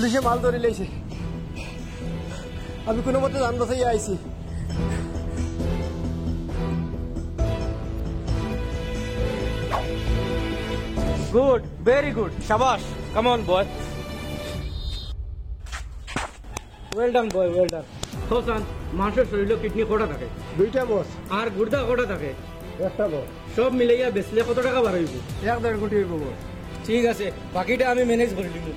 পুলিশে মাল ধরে লেছে, আমি কোনো মতে জান বাঁচাই আইছি। গুড, ভেরি গুড, শাবাশ, come on boy, well done boy, well done. হোসান, মানুষের শরীরে কিডনি কটা থাকে? 2টা বস। আর গুর্দা কটা থাকে? 1টা বস। সব মিলাইয়া বেচলে কত টাকা বার হইব? 1.5 কোটি হইব বস। ঠিক আছে, বাকিটা আমি ম্যানেজ করে দিব।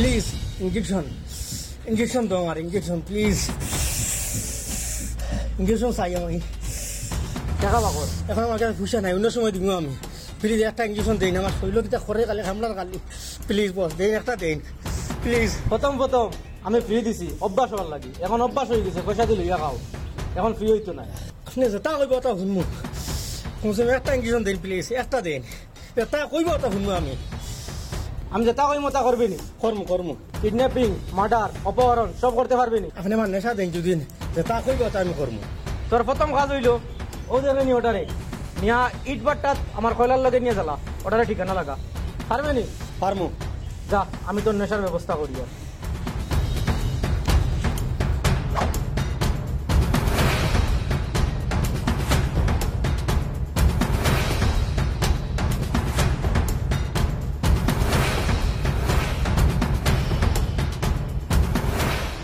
প্লিজ ইঞ্জেকশন, ইঞ্জেকশন দাও আমার, ইঞ্জেকশন প্লিজ, ইঞ্জেকশন চাই আমি। টাকা পাকর এখন আমার কাছে পয়সা নাই, অন্য সময় দিব আমি। প্লিজ একটা ইঞ্জেকশন দেন, আমার শরীর দিতে খরে কালে হামলার কালি। প্লিজ বস দেন, একটা দেন প্লিজ। প্রথম আমি ফ্রি দিছি অভ্যাস হওয়ার লাগি, এখন অভ্যাস হয়ে গেছে, পয়সা দিলে ইয়া খাও, এখন ফ্রি হইতো না। আপনি যেটা কইব ওটা শুনবো, কমসে কম একটা ইঞ্জেকশন দেন প্লিজ, একটা দেন, এটা কইব ওটা শুনবো আমি। আমি যেটা কইম ওটা করবি নি? করমু। কিডন্যাপিং, মার্ডার, অপহরণ সব করতে পারবি নি? আপনি আমার নেশা দেন, যদি যেটা কইব ওটা আমি করমু। তোর প্রথম কাজ হইল ও দেখে নি ওটারে নিয়া ইট বাট্টা আমার কয়লার লগে নিয়ে জ্বালা, ওটারে ঠিকানা লাগা। পারবে নি? পারমু। যা, আমি তোর নেশার ব্যবস্থা করি।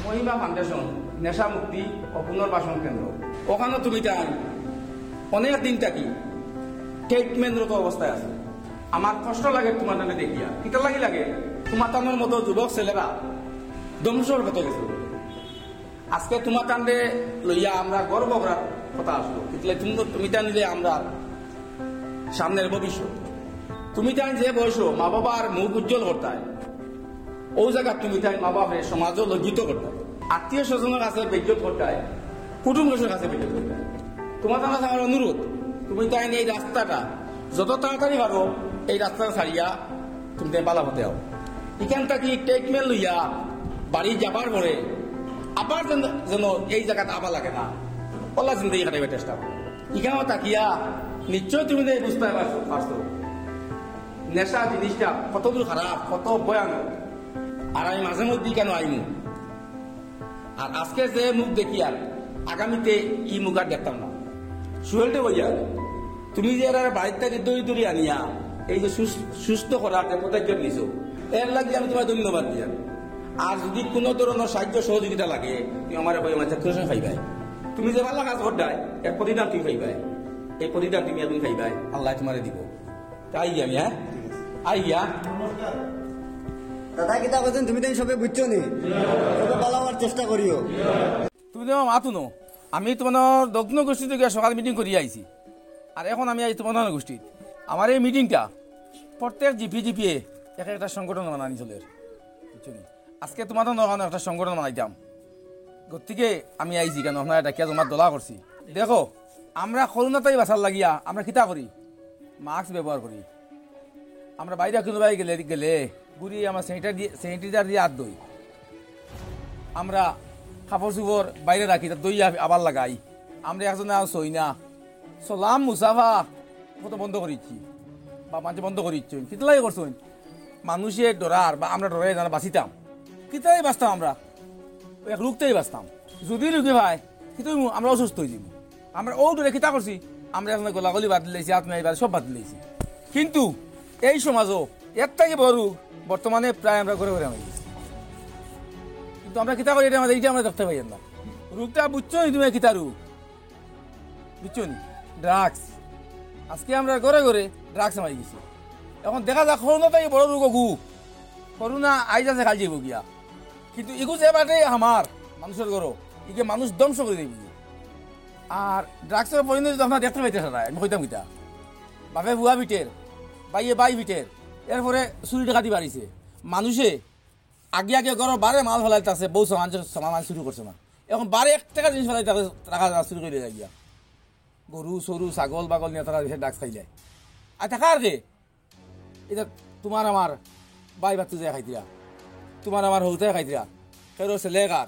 মহিমা ফাউন্ডেশন নেশা মুক্তি ও পুনর্বাসন কেন্দ্র, ওখানে তুমি তাই অনেক দিন থাকি ট্রিটমেন্টরত অবস্থায় আছে। আমার কষ্ট লাগে তোমার নামে দেখিয়া, কিতা লাগে তোমার টানের মতো যুবক ছেলেরা ধ্বংসর হতে গেছে। আজকে তোমার টানে লইয়া আমরা গর্ব করার কথা আসলো, তুমি টান যে আমরা সামনের ভবিষ্যৎ, তুমি টান যে বয়স মা বাবার মুখ উজ্জ্বল করতায়, ও জায়গা তুমি তাই মা বাপের সমাজও লজ্জিত করতে, আত্মীয় স্বজনের কাছে বেজ্জত করতে, কুটুম্বের কাছে বেজ্জত করতে। তোমার কাছে আমার অনুরোধ, তুমি তাই এই রাস্তাটা যত তাড়াতাড়ি পারো এই রাস্তাটা ছাড়িয়া তুমি তাই পালা হতে হও। এখানটা কি ট্রিটমেন্ট লইয়া বাড়ি যাবার পরে আবার যেন এই জায়গাটা আবার লাগে না, পলা জিন্দগি কাটাইবার চেষ্টা করো। এখানেও তাকিয়া নিশ্চয় তুমি বুঝতে পারছো নেশা জিনিসটা কতদূর খারাপ, কত ভয়ানক। আর আমি মাঝে মধ্যে কেন আইমু, আর আজকে যে মুখ দেখি আর আগামীতে ই মুখ আর দেখতাম না। সুহেলটে বইয়া তুমি যে বাড়ির থেকে দড়ি আনিয়া এই যে সুস্থ করার যে পদক্ষেপ নিছো, এর লাগে আমি তোমার ধন্যবাদ দিয়া। আর যদি কোনো ধরনের সাহায্য সহযোগিতা লাগে তুমি আমার খাইবাই, তুমি যে ভালো কাজ করতাই এক প্রতিদান তুমি খাইবাই, এই প্রতিদান তুমি এখন খাইবাই, আল্লাহ তোমার দিব। তাই আমি হ্যাঁ আইয়া দাদা কিতা করছেন তুমি তো সবে বুঝছো নি, সবে ভালো হওয়ার চেষ্টা করিও। তুমি তো মাতো নো, আমি তোমার দক্ষিণ গোষ্ঠী থেকে সকাল মিটিং করিয়া আইছি, আর এখন আমি আইছি তোমার গোষ্ঠীর। আমার এই মিটিংটা প্রত্যেক জিপিএ একটা সংগঠন বানানি চলে, বুঝছো নি? আজকে তোমার নগানো একটা সংগঠন বানাইতাম, গতিকে আমি আইছি কেন আপনার এটা কে তোমার দলা করছি। দেখো আমরা করোনাটাই বাঁচার লাগিয়া আমরা কিতা করি, মাস্ক ব্যবহার করি। আমরা বাইরে কোনোবাই গেলে ঘুরি আমার স্যানিটাইজার দিয়ে হাত দই, আমরা কাপড় চোপড় বাইরে রাখি, তার দই আবার লাগাই। আমরা একজনে সই না সলাম মুসাফা কত বন্ধ করিচ্ছি বা মানুষ বন্ধ করিচ্ছ, কিতলাই করছো মানুষে ডরার বা আমরা ডরাই জানা বাঁচিতাম, কিতলাই বাঁচতাম আমরা এক রুগতেই বাঁচতাম। যদি রুগী ভাই কিন্তু আমরা অসুস্থ হয়ে যাব। আমরা ও দূরে কিতা করছি, আমরা এখন গোলাগলি বাদ দিলেছি, আত্মাই বাদ সব বাদ দিলেছি। কিন্তু এই সমাজও এর থেকে বড় রোগ বর্তমানে প্রায় আমরা ঘরে ঘরে হয়ে গেছি। কিন্তু আমরা কিতা করি এটা আমাদের এইটা আমরা দেখতে পাই না। রোগটা বুঝছো নি তুমি, কিতা রোগ বুঝছো নি? ড্রাগস। আজকে আমরা ঘরে ঘরে ড্রাগস মারি গেছি। এখন দেখা যাক করোনাটাই বড় রোগ, করোনা আইজ আছে খাল যাইব গিয়া, কিন্তু এগু যে বাটে আমার মানুষের ঘর ইকে মানুষ ধ্বংস করে দেব। আর ড্রাগসের পরিণতি তো আপনার দেখতে পাইতেছে না। আমি কইতাম কিতা, বাপে বুয়া বিটের, বাইয়ে বাই বিটের, এরপরে চুরি ডাকাতি বাড়িছে। মানুষে আগে আগে ঘর বারে মাল ফেলাইতে আছে বউ সামান শুরু করছে না এখন বারে 1 টাকা জিনিস ফেলাইতে রাখা শুরু করে যায় গিয়া গরু সরু ছাগল বাগল নিয়ে তারা ডাক খাই যায় আর টাকা আর কে এটা তোমার আমার বাই বাচ্চু যায় খাইতিরা তোমার আমার হৌতে খাইতিরা খেরো ছেলে কার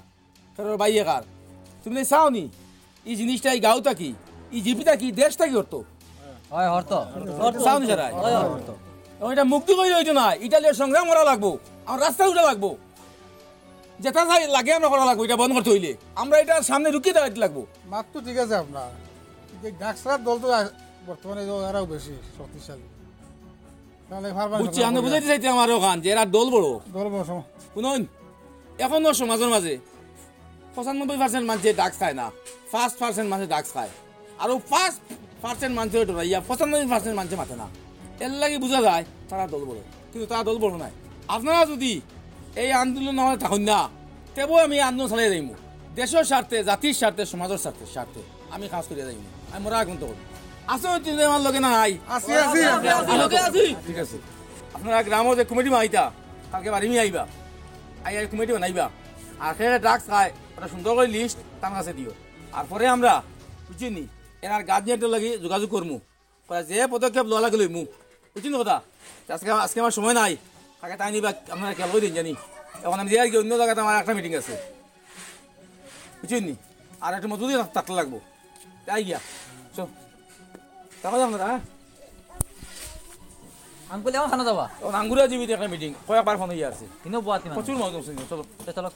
খেরোর বাইয়ে কার তুমি চাও নি এই জিনিসটা এই গাঁওটা কি এই জীবিতা কি দেশটা কি করতো হয় হরতো চাও নি যারা এটা মুক্তি করে হইতো না ইটালিয়ার সংগ্রাম করা লাগবো আমার রাস্তায় উঠা লাগবো যেটা লাগে আমরা করা লাগবো এটা বন্ধ করতে হইলে আমরা এটা সামনে রুকিয়ে দাঁড়াইতে লাগবো মাত তো ঠিক আছে আপনার যে ডাকসার দল তো বর্তমানে আরও বেশি শক্তিশালী তাহলে বুঝছি আমি বুঝাইতে চাইছি আমার ওখান যে এরা দল বড় দল বড় শুনুন এখনো সমাজের মাঝে 95% মানুষে ডাক্স খায় না 5% মানুষে ডাক্স খায় আর 5% মানুষের ডরাইয়া 95% মানুষে মাথে না এর লাগে বোঝা যায় তারা দল বড় কিন্তু তারা দল বড় নাই আপনারা যদি এই আন্দোলন আমাদের থাকুন না তেবো আমি আন্দোলন চালিয়ে যাইমু দেশের স্বার্থে জাতির স্বার্থে সমাজের স্বার্থে আমি কাজ করিয়া যাইমু আমি মরা আগুন তখন আসো আমার লগে না নাই ঠিক আছে আপনারা গ্রামের যে কমিটি আইতা কালকে বাড়ি আইবা আইয়া কমিটি বানাইবা আর সে ড্রাগস খায় ওটা সুন্দর করে লিস্ট তার কাছে দিও আর পরে আমরা বুঝিনি এনার গার্জিয়ানটার লাগে যোগাযোগ করমু যে পদক্ষেপ লওয়া লাগে লইমু বুঝিনি কথা আজকে আমার সময় নাই তাকে তাই নিবা আপনারা খেয়াল করে দিন জানি এখন আমি যাই অন্য জায়গাতে আমার একটা মিটিং আছে বুঝিনি আর একটু মজুরি থাকতে লাগবো তাই গিয়া চল তাহলে আপনারা আঙ্কুল এমন খানা যাবা এখন আঙ্গুরা জীবিত একটা মিটিং কয়েকবার ফোন হইয়া আছে কিনো বুয়াতি প্রচুর মানুষ চলো চলো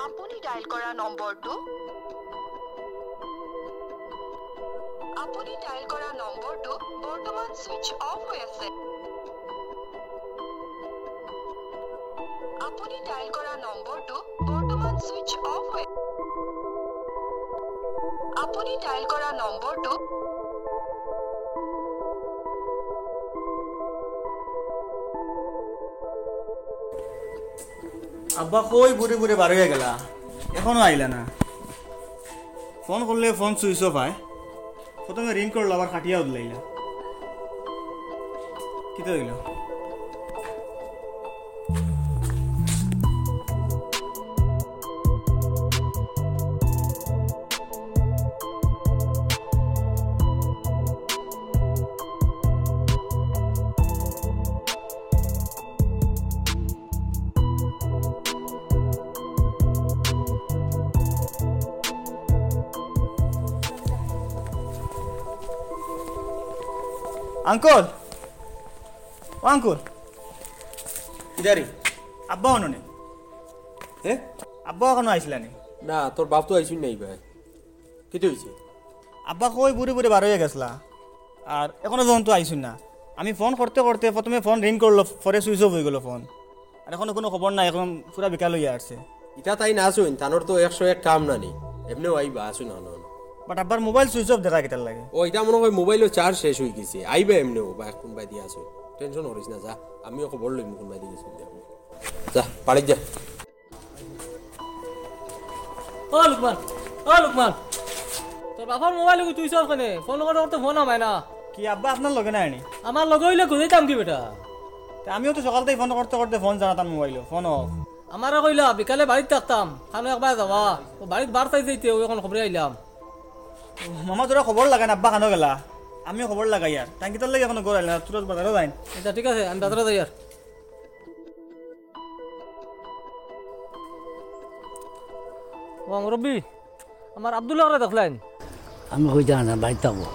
আপুনি ডায়াল কৰা নম্বৰটো আপুনি ডায়েল কৰা নম্বৰটো বৰ্তমান সুইচ অফ হৈ আছে। আপুনি ডায়েল কৰা নম্বৰটো বৰ্তমান সুইচ অফ হৈ আপুনি ডায়েল কৰা নম্বৰটো আব্বা কই বুড়ি বুড়ি বার হয়ে গেলা, এখনো আইলা না। ফোন করলে ফোন সুইচ অফ হয়, প্রথমে রিং করলো আবার কাটিয়া উঠলাইলা। কি তো হইল? আঙ্কল, ও আঙ্কল, ইদারি আব্বা অননে হে আব্বা এখনো আইসলা নি? না তোর বাপ তো আইসুন নাই ভাই, কি হয়েছে? আব্বা কই বুড়ি বুড়ি বার হয়ে গেছলা, আর এখনো যখন তো আইসুন না। আমি ফোন করতে করতে প্রথমে ফোন রিং করলো, পরে সুইচ অফ হয়ে গেল ফোন, আর এখনো কোনো খবর নাই, এখন পুরা বিকাল হইয়া আসছে। ইটা তাই না আসুন, তানোর তো 101 কাম না নি, এমনিও আইবা আসুন না। বাট আব্বার মোবাইল সুইচ অফ দেখা কেটার লাগে? ও এটা মনে হয় মোবাইলের চার্জ শেষ হয়ে গেছে, আইবে এমনিও বা কোনবাই দিয়ে আসুন, টেনশন করিস না। যা আমিও খবর লইম কোনবাই দিয়ে গেছি, দেখো যা বাড়ি যা। ও লুকমান, ও লুকমান, তোর বাবার মোবাইল তুই সব কেনে ফোন করতে ফোন আমায় না। কি আব্বা আপনার লগে নাই নি? আমার লগে হইলে ঘুরাইতাম কি বেটা? তা আমিও তো সকাল থেকে ফোন করতে করতে ফোন জানাতাম মোবাইল ফোন অফ। আমারও কইলা বিকালে বাড়িতে থাকতাম, খানো একবার যাবা, ও বাড়িতে বার চাই যাইতে এখন খবরে আইলাম। মামা তোরা খবর লাগাই না আব্বা খানো গেলা, আমিও খবর লাগাই আর টাঙ্কিটার লাগে এখনো গড়াইল না, তুরত বাজারও যাই। এটা ঠিক আছে, আমি বাজারে যাই। আর ও মুরব্বি, আমার আব্দুল্লাহ রে দেখলেন? আমি হয়ে যাই না, বাড়িতে যাবো।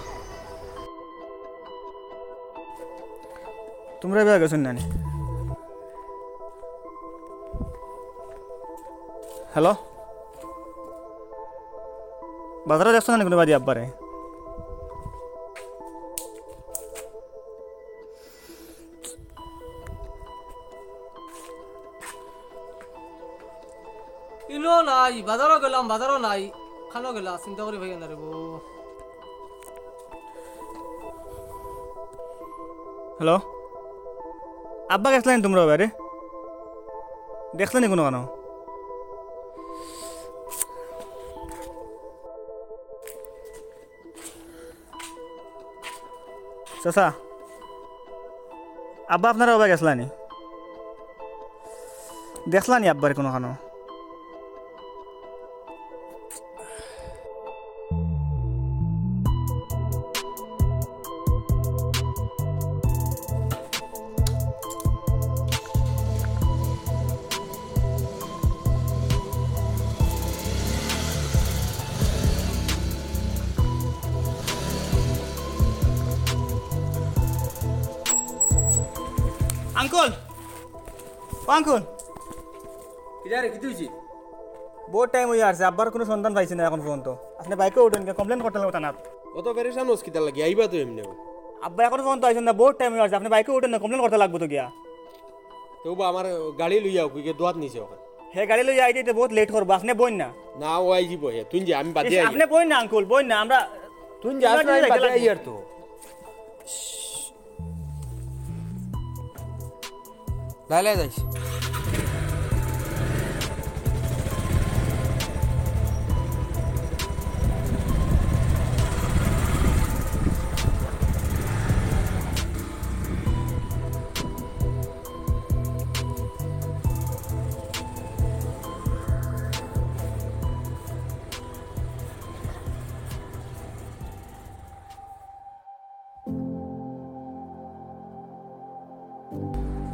তোমরা বেয়া গেছেন নানি? হ্যালো, বাজারে দেখছো না কোনো বাদি আব্বারে? ইলো নাই, বাজারও গেলাম, বাজারও নাই, খানো গেলা, চিন্তা করি ভাই না রে বউ। হ্যালো, আব্বা গেছলেন তোমরা বাইরে? দেখলেনি কোনো কেন? চাচা, আব্বা আপনারা ওবা গেছলানি? দেখলানি আব্বারে কোনো কেন? আঙ্কল, ও আঙ্কল, ইদারি কি হয়েছে? বহুত টাইম হয়ে আসছে, আব্বার কোনো সন্ধান পাইছি না এখন পর্যন্ত। আপনি বাইকে উঠেন, কমপ্লেন করতে লাগবে না। অত পেরেশান হসপিটাল লাগি আইবা তো এমনিও। আব্বা এখনো পর্যন্ত আইসেন না, বহুত টাইম হয়ে আসছে, আপনি বাইকে উঠেন না, কমপ্লেন করতে লাগবে তো গিয়া। কেউ বা আমার গাড়ি লইয়া কুইকে দোয়াত নিছে ওখানে। হে গাড়ি লই আইতে বহুত লেট করবো, আপনি বইন না। না ও আই যাব হে, তুই যে আমি বাদে আই। আপনি বইন না আঙ্কল, বইন না, আমরা তুই যে আসনা আমি বাদে আই আর তো। লাইলা যাইস।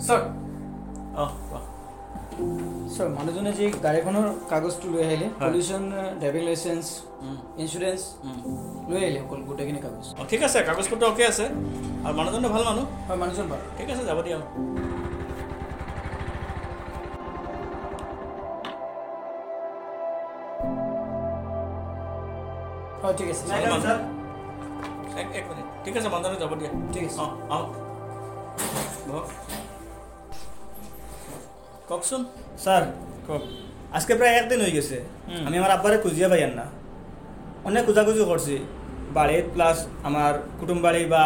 স্যার, স্যার মানুহজনে যে গাড়ীখনৰ কাগজটো লৈ আহিলে, পলিউশ্যন, ড্ৰাইভিং লাইচেন্স, ইঞ্চুৰেঞ্চ লৈ আহিলে, অকল গোটেইখিনি কাগজ। ঠিক আছে, কাগজ পত্ৰ অ'কে আছে, আৰু মানুহজনটো ভাল মানুহ। হয়, মানুহজন ভাল। ঠিক আছে, যাব দিয়া। হয়, ঠিক আছে। এক মিনিট ঠিক আছে মানুহজনে যাব দিয়া ঠিক আছে। অঁ অঁ কওকচোন স্যার কওক আজকে প্রায় একদিন হয়ে গেছে আমি আমার আব্বারে খুঁজিয়া পাইয়ান না অনেক খোঁজাখুঁজি করছি বাড়ির প্লাস আমার কুটুম বাড়ি বা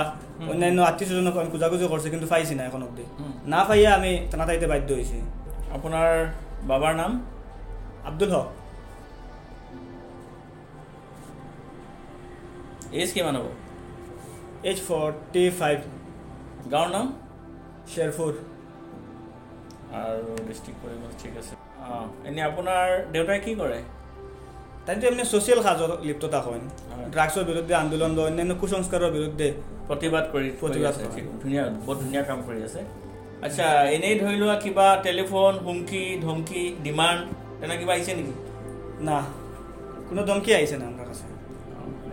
অন্যান্য আত্মীয় স্বজনক আমি খোঁজাখুঁজি করছি কিন্তু পাইছি না এখন অব্দি না পাইয়া আমি থানা তাইতে বাধ্য হয়েছি আপোনাৰ বাবাৰ নাম আব্দুল হক এজ কিমান হ'ব এজ 45 গাঁৱৰ নাম শেরপুর আৰু ডিষ্ট্ৰিক্ট পৰিব ঠিক আছে অঁ এনেই আপোনাৰ দেউতাই কি কৰে তাই তো এমনি সোশিয়াল কাজত লিপ্ত থাকেন ড্রাগসের বিরুদ্ধে আন্দোলন বা অন্যান্য কুসংস্কারের বিরুদ্ধে প্ৰতিবাদ কৰি প্ৰতিবাদ আছে কৰে। ধুনীয়া বহুত ধুনীয়া কাম কৰি আছে আচ্ছা এনেই ধৰি লোৱা কিবা টেলিফোন হুমকি ধমকি ডিমাণ্ড তেনে কিবা আহিছে নেকি না কোনো ধমকি আহিছে না আমার কাছে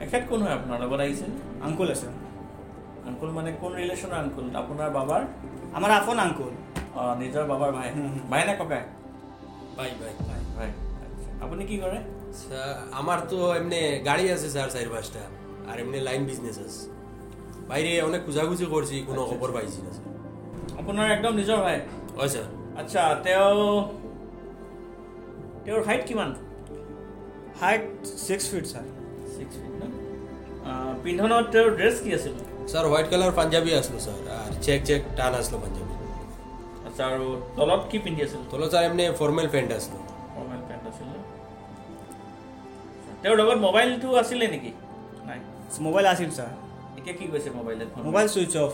এখেত কোন হয় আপোনাৰ লগত আহিছে আঙ্কুল আছে আংকুল মানে কোন ৰিলেশ্যনৰ আংকুল আপোনাৰ বাবাৰ আমার আপন আঙ্কুল অঁ নিজৰ বাবাৰ ভাই ভাই নে ককাই ভাই ভাই ভাই আচ্ছা আপুনি কি কৰে স্যার আমার তো এমনি গাড়ি আছে স্যার 4-5টা আর এমনি লাইন বিজনেস আছে বাইরে অনেক খুঁজাখুঁজি করছি কোনো খবর পাইছি না স্যার আপোনাৰ একদম নিজৰ ভাই হয় স্যার আচ্ছা তেওঁৰ হাইট কিমান হাইট 6 ফিট স্যার 6 ফিট ন পিন্ধনত তেওঁৰ ড্ৰেছ কি আছিল স্যার হোয়াইট কালার পাঞ্জাবি আসলো স্যার আর চেক টান আসলো পাঞ্জাবি আচ্ছা আৰু তলত কি পিন্ধি আছিল তোলো স্যার এমনি ফর্মাল প্যান্ট আসলো ফৰ্মেল পেণ্ট আছিল ন? তেওঁৰ লগত মোবাইলটো আছিলে নেকি নাই মোবাইল আছিল স্যার এতিয়া কি কৈছে মোবাইলত মোবাইল সুইচ অফ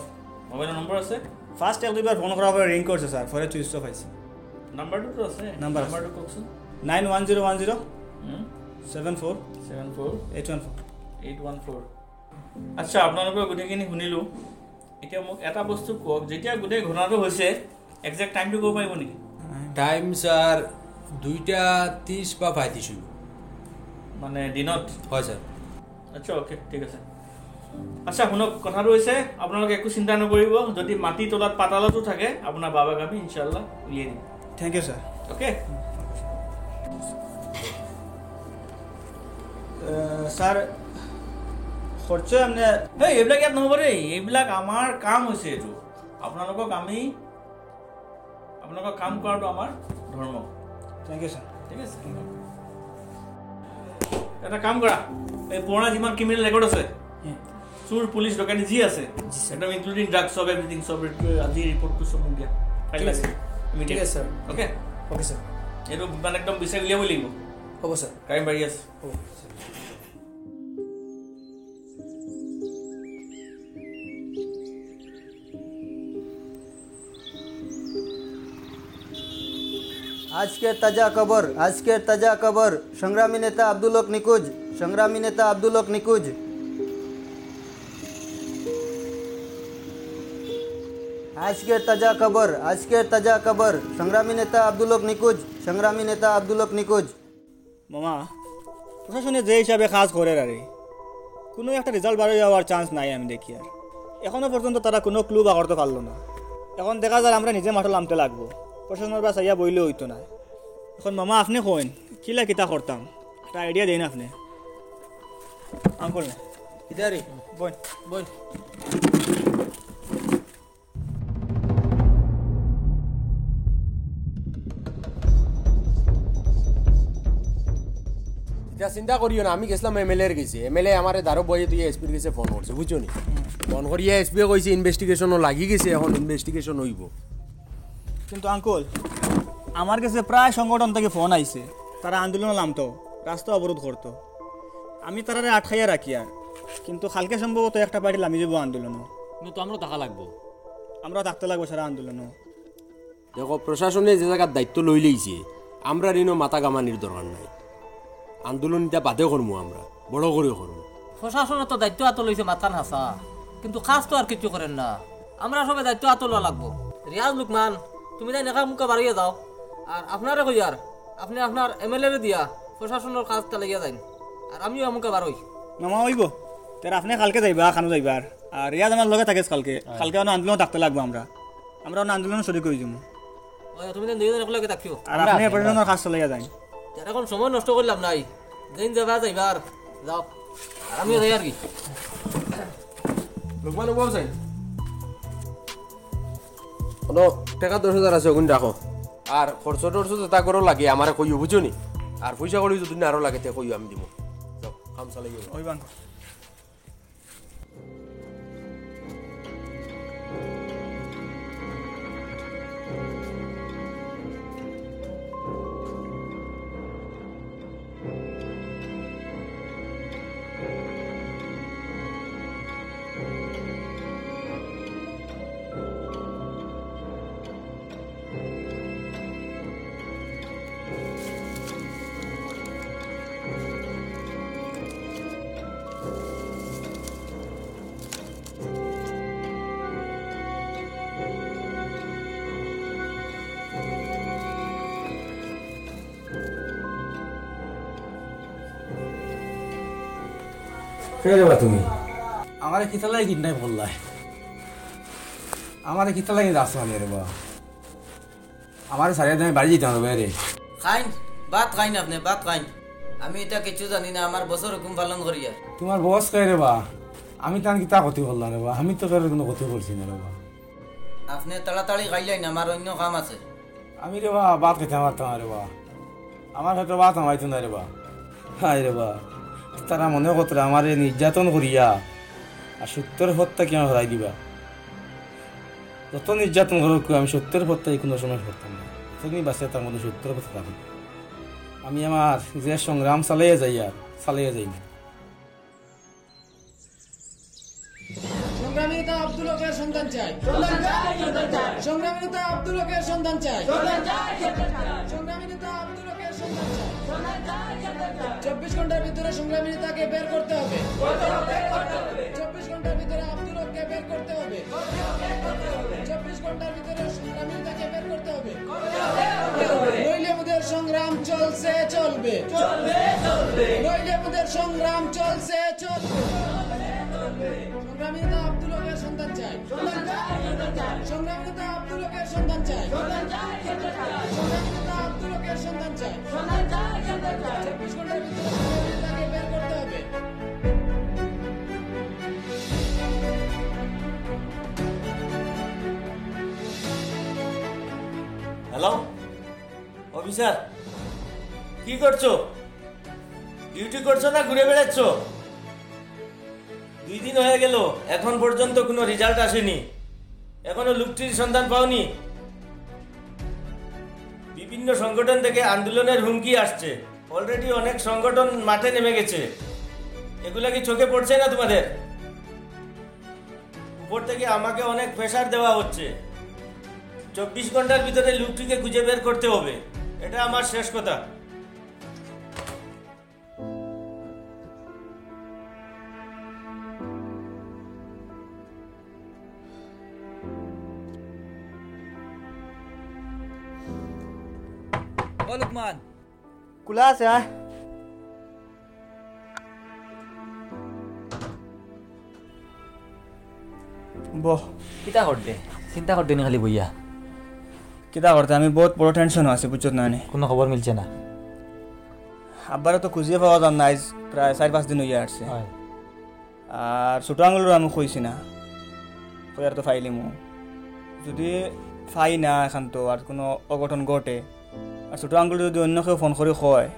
মোবাইলৰ নম্বৰ আছে ফার্স্ট এক দুইবার ফোন করার পরে রিং করছে স্যার পরে সুইচ অফ আছে নাম্বাৰটোতো আছে নাম্বাৰ আছে। নাম্বাৰটো কওকচোন 91010 74 74 814 814 আচ্ছা আপোনালোকৰ গোটেইখিনি শুনিলোঁ এতিয়া মোক এটা বস্তু কওক যেতিয়া গোটেই ঘটনাটো হৈছে একজেক্ট টাইমটো ক'ব পাৰিব নেকি টাইম স্যার 2:30 বা 35 মানে দিনত হয় স্যার আচ্ছা অ'কে ঠিক আছে আচ্ছা শুনক কথাটো হৈছে আপোনালোকে একো চিন্তা নকৰিব যদি মাটি তলত পাতালতো থাকে আপোনাৰ বাবাক আমি ইনশাল্লাহ উলিয়াই দিম thank you sir okay sir খরচ আপনি হেই এইবিলাক ইয়াত নহ'ব দেই এইবিলাক আমাৰ কাম হৈছে এইটো আপোনালোকক আপোনালোকক কাম কৰাটো আমাৰ ধৰ্ম থ্যাংক ইউ স্যার ঠিক আছে এটা কাম কৰা এই পুৰণা যিমান ক্ৰিমিনেল ৰেকৰ্ড আছে চুৰ পুলিচ ডকাইতি যি আছে একদম ইনক্লুডিং ড্ৰাগছ চব এভৰিথিং চব আজি ৰিপৰ্টটো চব মোক দিয়া ঠিক আছে স্যার অ'কে ওকে স্যার এইটো মানে একদম বিচাৰি উলিয়াবই লাগিব হ'ব স্যার ক্ৰাইম বাঢ়ি আছে হ'ব আজকের তাজা খবর সংগ্রামী নেতা আব্দুল হক নিখোঁজ আজকের তাজা খবর সংগ্রামী নেতা আব্দুল হক নিখোঁজ মামা প্রশাসনে যে হিসাবে কাজ করে আরে কোনো একটা রেজাল্ট বার যাওয়ার চান্স নাই আমি দেখি আর এখনো পর্যন্ত তারা কোনো ক্লু বা করতে পারলো না এখন দেখা যায় আমরা নিজে মাঠে নামতে লাগবো প্রশাসনের বা চাইয়া বইলে হইতো না এখন মামা আপনি কইন কিলা কিতা করতাম একটা আইডিয়া দেন আপনি আঙ্কুল না ইদারি বল বল এটা চিন্তা করিও না আমি গেছিলাম এমএলএর গেছি এমএলএ আমার ধারো বইয়ে তুই এসপির কাছে ফোন করছে বুঝছো নি ফোন করিয়া এসপি কইছে ইনভেস্টিগেশনও লাগি গেছে এখন ইনভেস্টিগেশন হইব কিন্তু আঙ্কুল আমার কাছে প্রায় সংগঠন থেকে ফোন আইছে তারা আন্দোলন নামতো রাস্তা অবরোধ করতো আমি তারা আটকাইয়া রাখি আর কিন্তু কালকে সম্ভবত একটা পার্টি নামি যাবো আন্দোলনও কিন্তু আমরা টাকা লাগবো আমরা থাকতে লাগবো সারা আন্দোলনও দেখো প্রশাসনে যে জায়গার দায়িত্ব লই লইছে আমরা ঋণ মাথা কামানির দরকার নাই আন্দোলন এটা বাদে করবো আমরা বড় করে করবো প্রশাসনের তো দায়িত্ব হাতে লইছে মাথান হাসা কিন্তু কাজ তো আর কিছু করেন না আমরা সবাই দায়িত্ব হাতে লওয়া লাগবো রিয়াজ লুকমান তুমি তাই নেকা মুখা বাড়িয়ে যাও আর আপনারে কই আর আপনি আপনার এমএলএ দিয়া প্রশাসনের কাজটা লাগিয়ে যান আর আমিও মুখা বাড়ই মামা হইব তার আপনি কালকে যাইবা খানো যাইবার আর রিয়াজ আমার লগে থাকে কালকে আন্দোলন থাকতে লাগবো আমরা আন্দোলন শরীর করে যাবো তুমি দুইজন একলগে থাকিও আর আপনি প্রশাসনের কাজ চলাইয়া যান এখন সময় নষ্ট করলাম নাই যেদিন যাবা যাইবার যাও আর আমিও যাই আর কি লোকমান বাবু চাই কোনো টাকা 10,000 আছে ওগুন রাখো আর খরচ টরচ যেটা করো লাগে আমারে কইও বুঝো নি আর পয়সা করি যদি আরো লাগে তে কইও আমি দিব যাও কাম চালাই ওই বান কে দেবা তুমি আমারে কিতালাই কিডন্যাপ করলাই আমারে কিতালাই রাস্তা নিয়ে রে বাবা আমারে সারিয়া দামে বাড়ি যেতে হবে রে খাইন বাত খাইন আপনি বাত খাইন আমি এটা কিছু জানি না আমার বছর হুকুম পালন করি আর তোমার বস কে রে বা আমি তান কিতা ক্ষতি করলাম রে বা আমি তো কারো কোনো ক্ষতি করছি না রে বা আপনি তাড়াতাড়ি খাইলেন আমার অন্য কাম আছে আমি রে বা বাত খেতে পারতাম রে বা আমার হয়তো বাত আমাইতো না রে বা হাই রে বা তারা মনে করতে আমার নির্যাতন করিয়া আর সত্যের হত্যা কেন হরাই দিবা যত নির্যাতন করুক আমি সত্যের হত্যায় কোনো সময় করতাম না তুমি বাঁচে তার মধ্যে সত্যের কথা থাকি আমি আমার যে সংগ্রাম চালাইয়া যাই আর চালাইয়া যাই না সংগ্রামী নেতা আব্দুল হকের সন্ধান চাই সংগ্রামী নেতা আব্দুল হকের সন্ধান চাই সংগ্রামী নেতা আব্দুল হকের সন্ধান চাই 24 ঘন্টার ভিতরে সংগ্রামী নেতাকে বের করতে হবে 24 ঘন্টার ভিতরে আব্দুল হককে বের করতে হবে 24 ঘন্টার ভিতরে সংগ্রামী নেতাকে বের করতে হবে নইলে আমাদের সংগ্রাম চলছে চলবে নইলে আমাদের সংগ্রাম চলছে চলবে সংগ্রামী নেতা আব্দুল হকের সন্ধান চাই সংগ্রামী নেতা আব্দুল হকের সন্ধান চাই সংগ্রামী নেতা আব্দুল হকের সন্ধান চাই 24 ঘন্টার ভিতরে সংগ্রামী নেতাকে বের করতে হবে হ্যালো অফিসার কি করছো ডিউটি করছো না ঘুরে বেড়াচ্ছ 2 দিন হয়ে গেল এখন পর্যন্ত কোনো রেজাল্ট আসেনি এখনো লুকটির সন্ধান পাওনি বিভিন্ন সংগঠন থেকে আন্দোলনের হুমকি আসছে অলরেডি অনেক সংগঠন মাঠে নেমে গেছে এগুলা কি চোখে পড়ছে না তোমাদের উপর থেকে আমাকে অনেক প্রেসার দেওয়া হচ্ছে 24 ঘন্টার ভিতরে লুকটিকে খুঁজে বের করতে হবে এটা আমার শেষ কথা ও লুকমান কুলা আছে আয় বহ কিতা করতে চিন্তা করতে নি খালি বইয়া কিতা করতে আমি বহুত বড় টেনশন আছে বুঝছত না কোনো খবর মিলছে না আব্বারে তো খুঁজিয়ে পাওয়া যান না আজ প্রায় 4-5 দিন হইয়া আসছে আর ছোট আঙুলের আমি কইছি না কইয়ার তো ফাইলি মু যদি ফাই না এখন তো আর কোনো অঘটন ঘটে আর ছোট আঙুল যদি অন্য কেউ ফোন করে কয়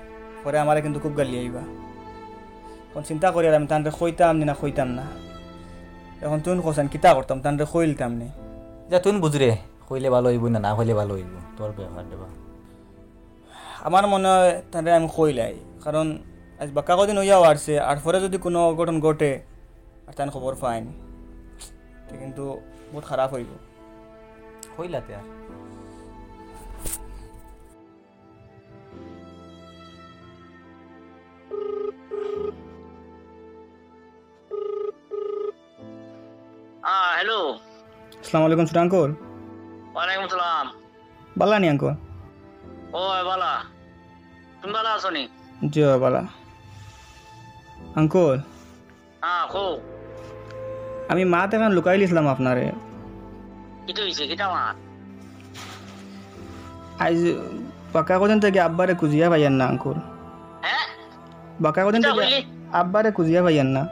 পরে আমারে কিন্তু খুব গালি আইবা এখন চিন্তা করি আর আমি তানরে কইতাম না কইতাম না এখন তুই কোসান কিতা করতাম তানরে কইলতাম নি যা তুই বুঝরে কইলে ভালো হইব না না কইলে ভালো হইব তোর ব্যাপার দেবা আমার মনে হয় তানরে আমি কইলাই কারণ আজ বাক্কা কদিন হইয়াও আসছে আর পরে যদি কোনো অঘটন ঘটে আর তান খবর পাইন কিন্তু বহুত খারাপ হইব কইলাতে আর হ্যালো আসসালামু আলাইকুম ছোট আঙ্কল ওয়ালাইকুম সালাম বালা নি আঙ্কল ও বালা তুমি ভালো আছো নি জি বালা আঙ্কল হ্যাঁ কো আমি মাত এখন লুকাই লিছিলাম আপনারে কিটো হইছে কিটা মা আজ বাক্কা কদিন থেকে আব্বারে খুঁজিয়া পাইয়ান না আঙ্কল হ্যাঁ বাক্কা কদিন থেকে আব্বারে খুঁজিয়া পাইয়ান না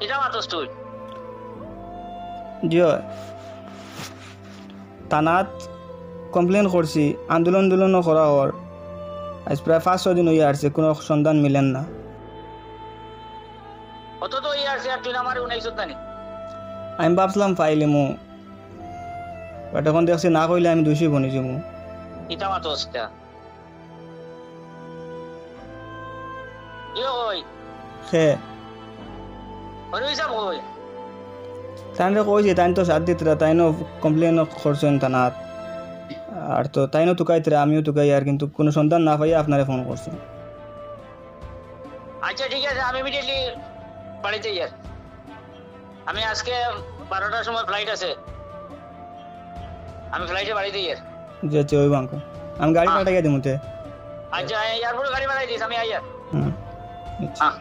কিটা মাতস তুই জি থানাত কমপ্লেন করছি, আন্দোলন করা হওয়ার আজ প্রায় 5-6 দিন হয়ে আসছে, কোনো সন্ধান মিলেন না। অত তো ইয়ার সে আর তুই আমার 19 জানি আমি ভাবছিলাম ফাইলিমু, বাট এখন দেখছি না কইলে আমি দোষী বনি যাবো। ইটা মাতোসটা ইও ওই সে ওই সব ওই তাইনরে কইছি, তাইন তো সাথ দিতরা, তাইনও কমপ্লেন করছেন থানাত, আর তো তাইনও তুকাইতরা, আমিও তুকাই, আর কিন্তু কোনো সন্ধান না পাইয়া আপনারে ফোন করছি। আচ্ছা ঠিক আছে, আমি ইমিডিয়েটলি বাড়িতে যাই। আমি আজকে 12টার সময় ফ্লাইট আছে, আমি ফ্লাইটে বাড়িতে যাই। যে আছে ওই বাঙ্ক আমি গাড়ি পাঠাইয়া দিমুতে। আচ্ছা এয়ারপোর্টে গাড়ি পাঠাই দিস, আমি আইয়া। হ্যাঁ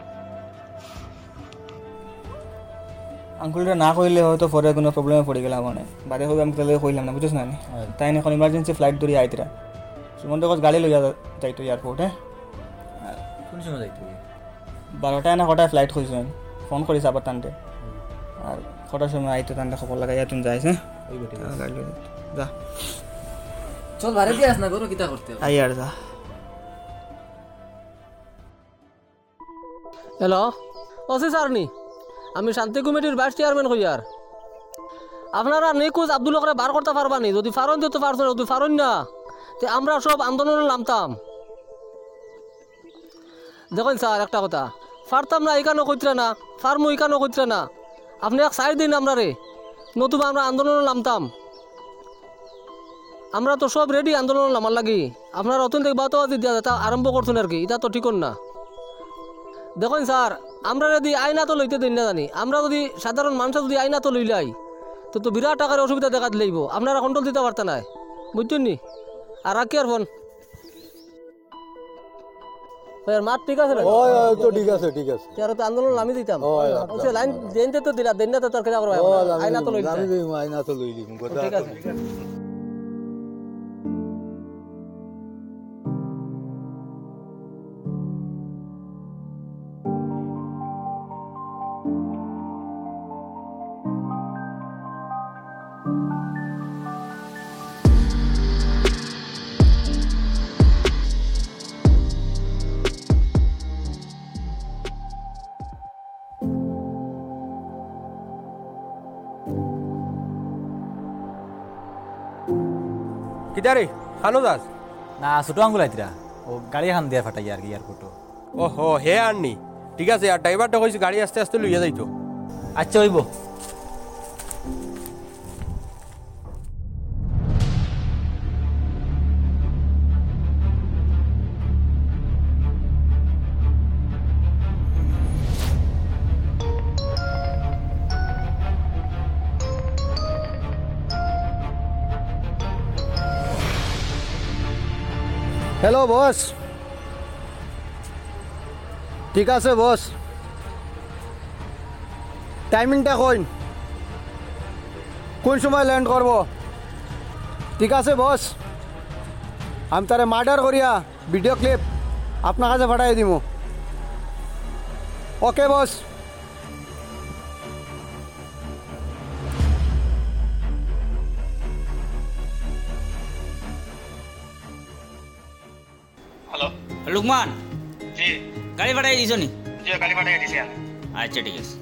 আঙ্কুলটা না কইলে হয়তো পরে কোনো প্রবলেমে পড়ে গেলাম, মানে বাদে হবে আমি তাহলে কইলাম না, বুঝছিস না? তাই এখন ইমার্জেন্সি ফ্লাইট ধরে আইতরা, সুমন্ত কাছে গাড়ি লইয়া যাইতো এয়ারপোর্টে। কোন সময় যাইতো? 12টা না কটায় ফ্লাইট খুঁজছেন, ফোন করিস আবার টানতে, আর কটার সময় আইতো টানতে খবর লাগাইয়া তুমি যাইস। হ্যাঁ গাড়ি লইয়া যা, চল বাড়ি দিয়ে আস না, করো কিতা করতে আই আর যা। হ্যালো ওসি স্যারনি, আমি শান্তি কমিটির ভাইস চেয়ারম্যান কইয়ার। আপনারা নিকুজ আব্দুল হকরে বার করতে পারবানি? যদি ফারন দিতে পারছেন, যদি ফারন না তে আমরা সব আন্দোলনে নামতাম। দেখুন স্যার একটা কথা, ফারতাম না এখানেও কইতরা না, ফার্মও এখানেও কইতরা না, আপনি এক সাইড দিন আমরা রে, নতুবা আমরা আন্দোলনে নামতাম। আমরা তো সব রেডি আন্দোলন নামার লাগি, আপনারা অত্যন্ত বাতবাজি দিয়া তা আরম্ভ করছেন আর কি, এটা তো ঠিক না। দেখুন স্যার, আমরা যদি আইনা তো লইতে দিন না জানি, আমরা যদি সাধারণ মানুষ যদি আইনা তো লইলাই তো বিরাট টাকার অসুবিধা দেখা দিলেইব, আপনারা কন্ট্রোল দিতে পারতেন না, বুঝছেন নি? আর রাখি আর ফোন মাত ঠিক আছে, ঠিক আছে ঠিক আছে, তো আন্দোলন নামি দিতাম। লাইন দেনতে তো দিলা, দেন না তো তোর আইনা তো লইতে, আইনা তো লই দিব, ঠিক আছে। কিদারে খানো দাস না ছোট আঙ্গুল আইতরা, ও গাড়ি খান দিয়ে ফাটাই আর কি এয়ারপোর্ট। ওহো হে আননি, ঠিক আছে, আর ড্রাইভারটা কইছে গাড়ি আস্তে আস্তে লইয়া যাইতো। আচ্ছা হইব। হ্যালো বস, ঠিক আছে বস, টাইমিংটা কোন সময় ল্যান্ড করব? ঠিক আছে বস, আমি তারে মার্ডার করিয়া ভিডিও ক্লিপ আপনার কাছে পাঠাই দিব। ওকে বস। হ্যালো লুকমান, জি গাড়ি পাঠাই দিছ নি? জি গাড়ি পাঠাই দিছি আমি। আচ্ছা ঠিক আছে।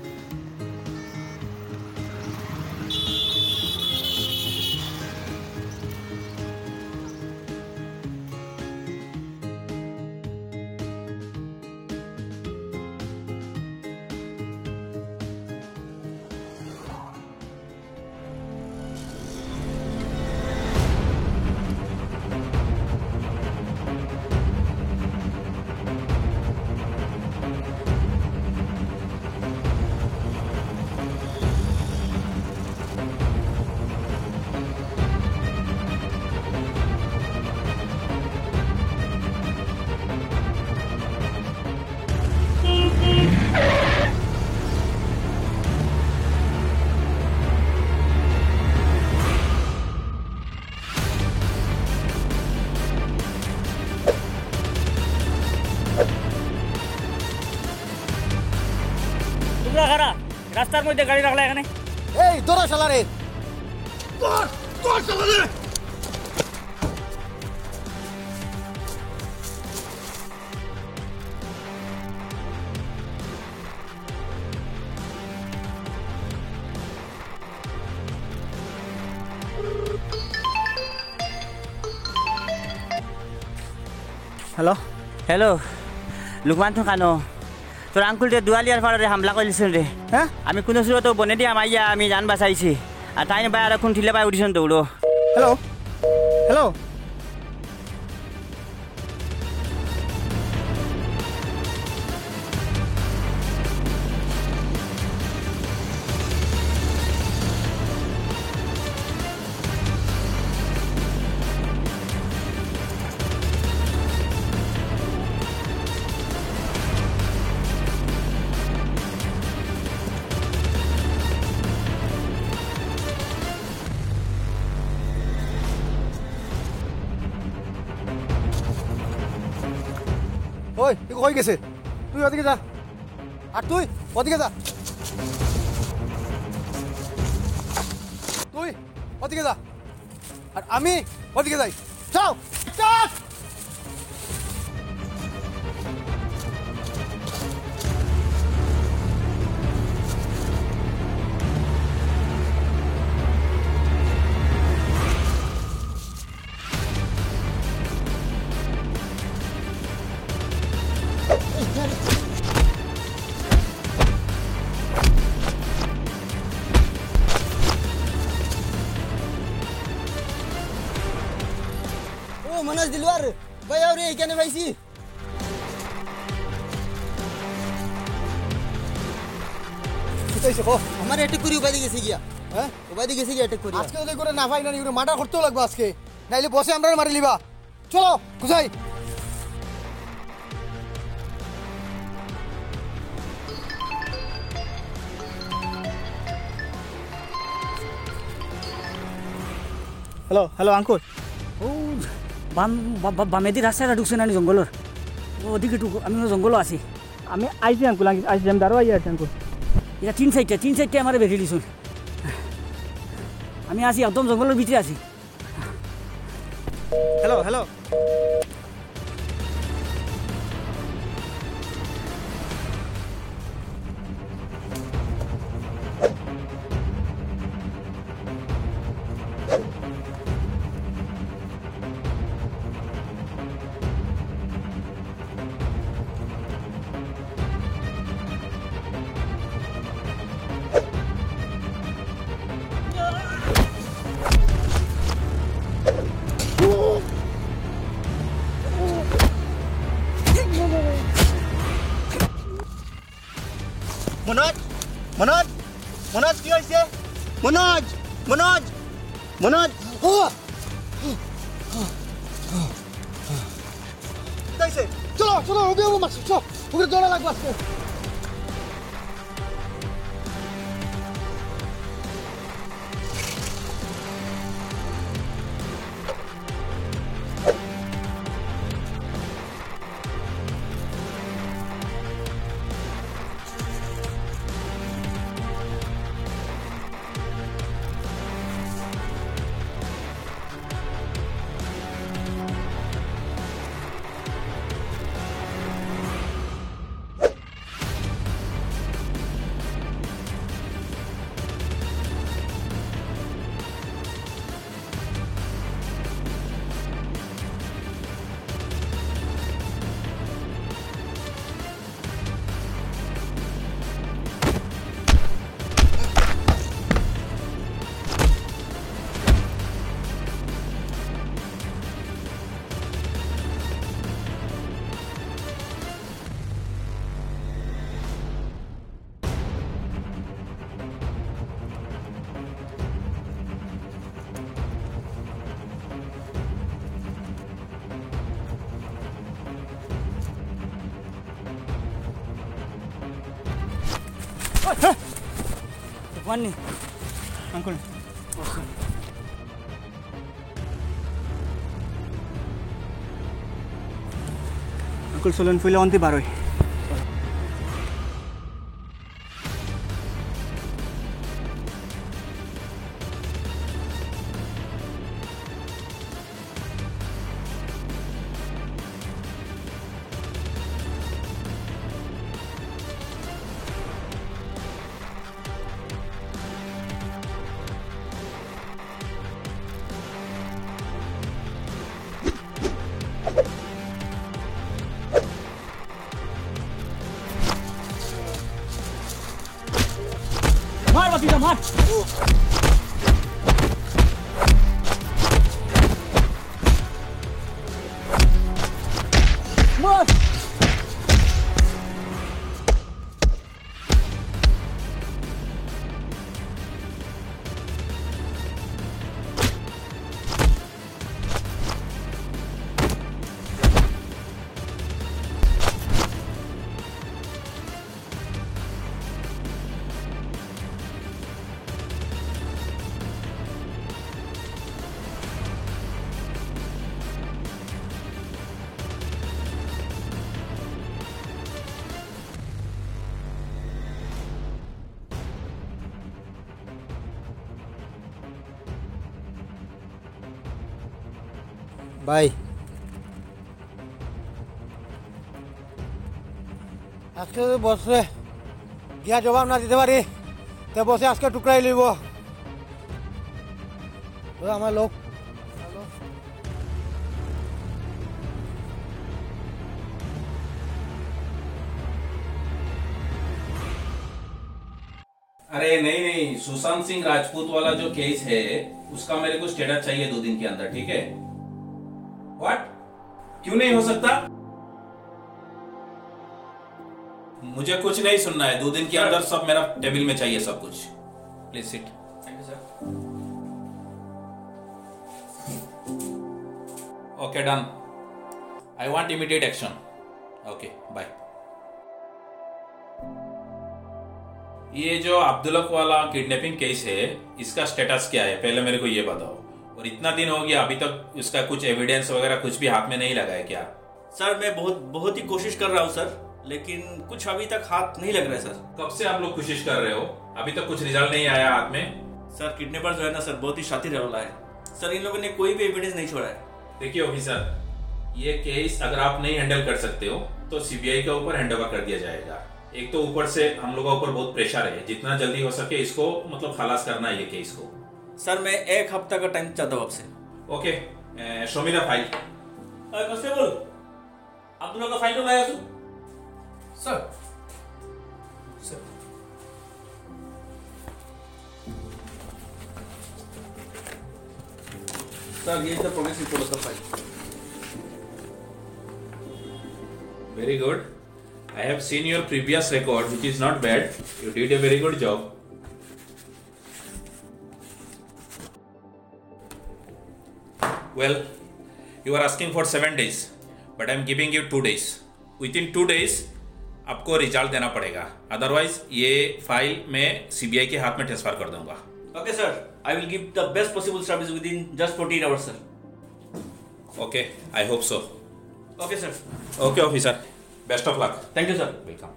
রাস্তার মধ্যে গাড়ি রাখলা এখানে? এই ধরো শালারে হ্যালো হ্যালো লুকমান তো কানো তোর আঙ্কুলটা দুয়ালিয়ার ফাড়ে হামলা করেছেন রে হ্যাঁ আমি কোনো সুরত বনে দিয়ে আমাইয়া আমি জান বাঁচাইছি আর তাই না বাইরে এখন ঠিলে পাই উঠিছেন দৌড়ো হ্যালো হ্যালো ওই তুই কই গেছে তুই ওদিকে যা আর তুই ওদিকে যা তুই ওদিকে যা আর আমি ওদিকে যাই যাও চাস मनोज दिलवार भाई और ये क्या भाई सी কিতাইছে কো আমার অ্যাটাক করি উপায় গেছে গিয়া হ্যাঁ উপায় গেছে গিয়া অ্যাটাক করি আজকে ওই করে না ভাই না ইউরে মার্ডার করতেও লাগবে আজকে নাইলে বসে আমরা মারি লিবা চলো কুসাই হ্যালো হ্যালো আঙ্কুল ও বামেদি রাস্তাটা ঢুকছে না জঙ্গলের ওদিকে আমি জঙ্গলও আছি আমি আইছি আঙ্কুল আইছি আমি দাঁড়ো আই আছি আঙ্কুল এটা তিন সাইডটা আমার বেরিয়ে দিছুন আমি আছি একদম জঙ্গলের ভিতরে আছি হ্যালো হ্যালো मनोज मनोज मनोज কি হইছে मनोज मनोज मनोज কিতাইছে চলো চলো ওবে ওবে মারছি চলো ওকে দৌড়া লাগবে আজকে One uncle. Uncle Solan full on the baroy. মার মার ভাই আজকে যদি বসে গিয়া জবাব না দিতে পারি তো বসে আজকে টুকরাই লইব আমার লোক अरे नहीं नहीं, सुशांत सिंह राजपूत वाला जो केस है उसका मेरे को स्टेटस चाहिए 2 दिन के अंदर, ठीक है? व्हाट? क्यों नहीं हो सकता? मुझे कुछ नहीं सुनना है, 2 दिन के अंदर सब मेरा टेबल में चाहिए सब कुछ। Please sit. Thank you sir. Okay done. I want immediate action. Okay bye. ये जो अब्दुल्ला वाला किडनैपिंग केस है इसका स्टेटस क्या है, पहले मेरे को ये बताओ। और इतना दिन हो गया अभी तक इसका कुछ एविडेंस वगैरह कुछ भी हाथ में नहीं लगा है क्या? सर मैं बहुत ही कोशिश कर रहा हूँ सर, लेकिन कुछ अभी तक हाथ नहीं लग रहा है सर। कब से आप लोग कोशिश कर रहे हो? अभी तक कुछ रिजल्ट नहीं आया हाथ में? सर किडनैपर जो है ना सर बहुत ही शातिर वाला है सर, इन लोगों ने कोई भी एविडेंस नहीं छोड़ा है। देखिए ऑफिसर, ये केस अगर आप नहीं हैंडल कर सकते हो तो सीबीआई के ऊपर हैंडओवर कर दिया जाएगा। एक तो ऊपर से हम लोगों के ऊपर बहुत प्रेशर है, जितना जल्दी हो सके इसको मतलब खलास करना है ये केस को। सर मैं 1 हफ्ता का टाइम चाहता हूँ आपसे। Okay, show me the file. Constable Abdullah का फाइल तो लाया तू? सर सर ये तो प्रोग्रेस रिपोर्ट का file. Very good. I have seen your previous record, which is not bad. You did a very good job. Well, you are asking for 7 days, but I am giving you 2 days. Within 2 days, आपको result देना पड़ेगा, otherwise ये file मैं CBI के हाथ में transfer कर दूंगा। Okay sir, I will give the best possible service within just 48 hours sir. Okay, I hope so. Okay sir. Okay officer. Best of luck. Thank you, sir. Welcome.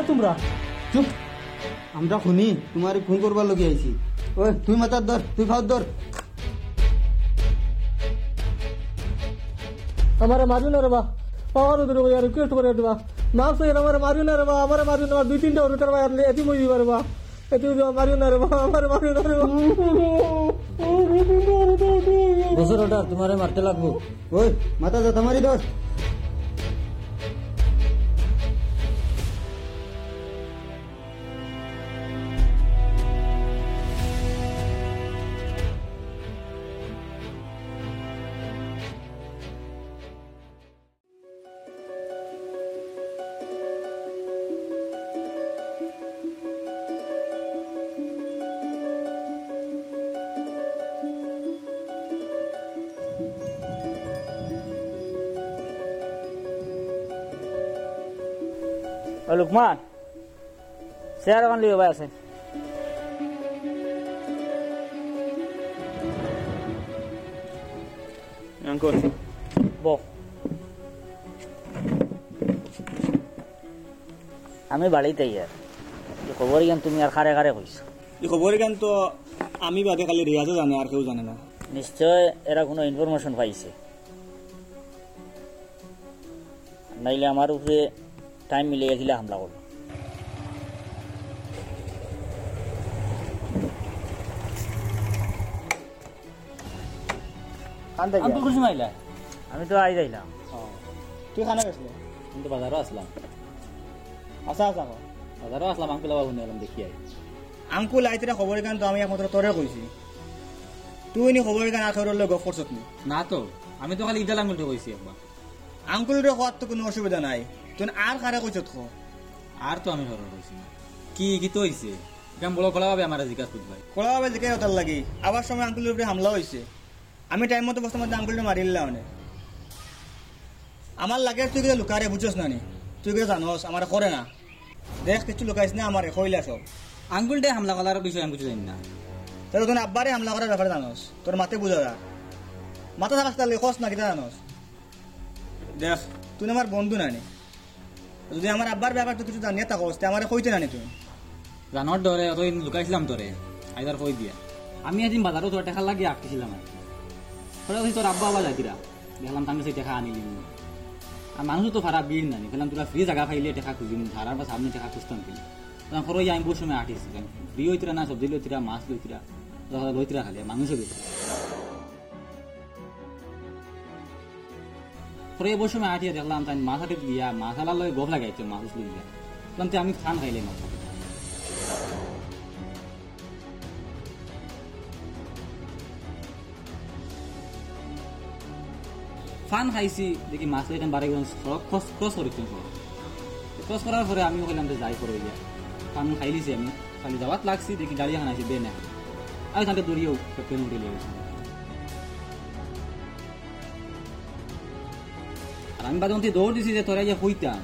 তোমরা চুপ, আমরা শুনি তোমার খুন করবার লগে আইছি। ওই তুই মাথার ধর, তুই ভাত ধর। हमारे मारियो ना रे बा, पावर उधर यार रिक्वेस्ट करे रे बा, माफ से हमारे मारियो ना रे बा, हमारे मारियो ना 2-3 टा और करवा यार ले एती मोई रे बा, एती मारियो ना रे बा, हमारे मारियो ना रे बा। বসে ওটা তোমারে মারতে লাগবো। ওই মাথা যা তোমারই ধর। লুকমান চেয়ার এখন লিয়ে আছে আঙ্কল বহ আমি বাড়িতে ইয়ার খবর ইয়ান তুমি আর খারে খারে কইছো এই খবর গান তো আমি বাদে খালি রিয়াজও জানে আর কেউ জানে না। নিশ্চয় এরা কোনো ইনফরমেশন পাইছে, নাইলে আমার উপরে টাইম মিলিয়ে দিলে হামলা করবো। আমি তো আই যাইলাম। তুই খানা গেছিলি? কিন্তু বাজারও আসলাম। আচ্ছা আচ্ছা বাজারও আসলাম, আঙ্কুল আবার শুনে এলাম দেখি আই। আঙ্কুল আইতে খবর গান তো আমি একমাত্র তোরে কইছি, তুই নি খবর গান আখর লগে গফ করছত নি? না তো, আমি তো খালি ইদাল আঙ্কুলটা কইছি একবার। আঙ্কুলরে হওয়ার তো কোনো অসুবিধা নাই, তুই আর খারে কইছত খো? আর তো আমি সরল কইছি কি কি তো হইছে কেমন বড় খোলা ভাবে আমার জিজ্ঞাসা করতে ভাই। খোলা ভাবে জিজ্ঞাসা ওটার লাগি আবার সময় আঙ্কুলের উপরে হামলা হয়েছে, আমি টাইম মতো বস্তার মধ্যে আঙ্কুলটা মারিলাম অনেক। আমার লাগে তুই কিছু লুকারে বুঝছস না নি? তুই কিছু জানোস আমার করে না, দেখ কিছু লুকাইস না আমার কইলা সব। আঙ্কুলটা হামলা করার বিষয় আমি কিছু জানি না। তাহলে তোর আব্বারে হামলা করার ব্যাপারে জানোস? তোর মাতে বুঝা যা, মাথা থাকাস তাহলে খস না কিনা জানোস? দেখ তুই আমার বন্ধু নানি, যদি আমার আব্বার ব্যাপার তুই কিছু জানিয়ে থাকস তে আমার কইতে নানি? তুই জানোর ডরে অত লুকাইছিলাম তোরে, আইদার কই দিয়া। আমি এদিন বাজারও তোর টেকা লাগিয়ে আঁকতেছিলাম, তোর আব্বা আবার যাইতিরা দেখলাম আমি সেই টেকা আনিলি। আর মানুষ তো খারাপ ভিড় নানি, ফেলাম তোরা ফ্রি জায়গা পাইলে টেকা খুঁজিম, ধারার বা সামনে টেকা খুঁজতাম কিনা। খরচ আমি বহু সময় আঁটিছিলাম, ফ্রি হইতিরা না, সবজি লইতিরা, মাছ লইতিরা, লইতিরা খালি মানুষও বেশি। পরে বহু সময় আঁটিয়ে দেখলাম তাই মাছ হাঁটি গিয়া মাছ আলার লগে গভ লাগাইছে মাছ লইয়া, তখন আমি খান খাইলে মাছ। ফান খাইছি দেখি মাছ এখানে বাড়ি ক্রস করেছি, ক্রস করার পরে আমিও কইলাম যে যাই করে গিয়া ফান খাইলিছি। আমি খালি যাওয়াত লাগছি দেখি গাড়ি এখন আইছি বেনে, আমি তাকে দৌড়িয়েও পেন উঠে লেগেছি। আর আমি বাদে দৌড় দিছি যে তোরা যে হইতাম।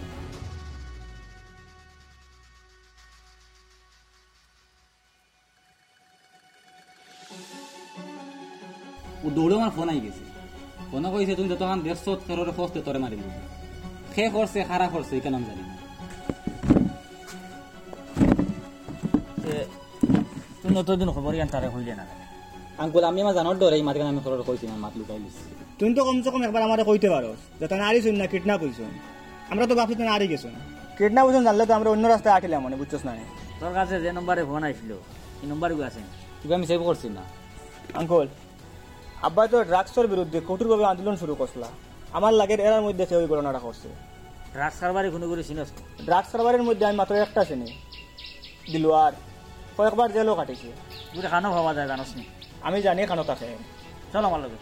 ও দৌড়ে আমার ফোন আই গেছে, ফোনে কইছে তুমি যতক্ষণ দেখছো তোর ফসতে তোরে মারি দিবি। খে করছে খারাপ করছে কেন আমি জানি না। তুই নতুন খবর ইয়ান তারে হইলে না আঙ্কুল, আমি আমার জানোর ডরে এই মাঝখানে আমি তোর কইছি না, মাত লুকাই দিচ্ছি। তুই তো কমসে কম একবার আমার কইতে পারো যে তাই আরিস না কিডন্যাপ হইছ। আমরা তো ভাবছি না আরি গেছো, কিডন্যাপ হইছ জানলে তো আমরা অন্য রাস্তায় আটিলাম মনে, বুঝছস না? তোর কাছে যে নম্বরে ফোন আইছিল এই নম্বর আছে তুই আমি সেভ করছি না। আঙ্কুল আব্বা তো ড্রাগসের বিরুদ্ধে কঠোরভাবে আন্দোলন শুরু করছিল, আমার লাগে এর মধ্যে সে ওই ঘটনাটা করছে। ড্রাগস কারবারে কোনো করে চিনস? ড্রাগস কারবারের মধ্যে আমি মাত্র একটা চিনি, দিলওয়ার, কয়েকবার জেলও কাটিছে। তুই খানো ভাবা যায় জানোস নি? আমি জানি খানো থাকে। চল আমার লগে।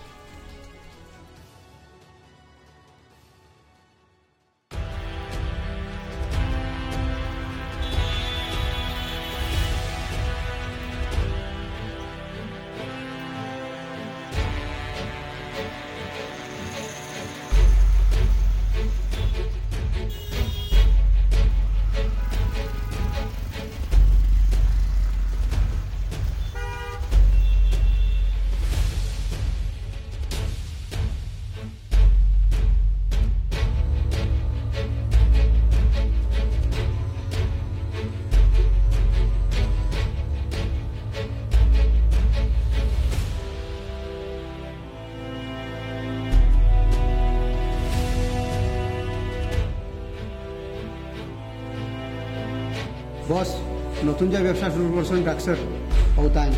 বস নতুন যে ব্যবসা শুরু করছেন ড্রাগসের, ও তাই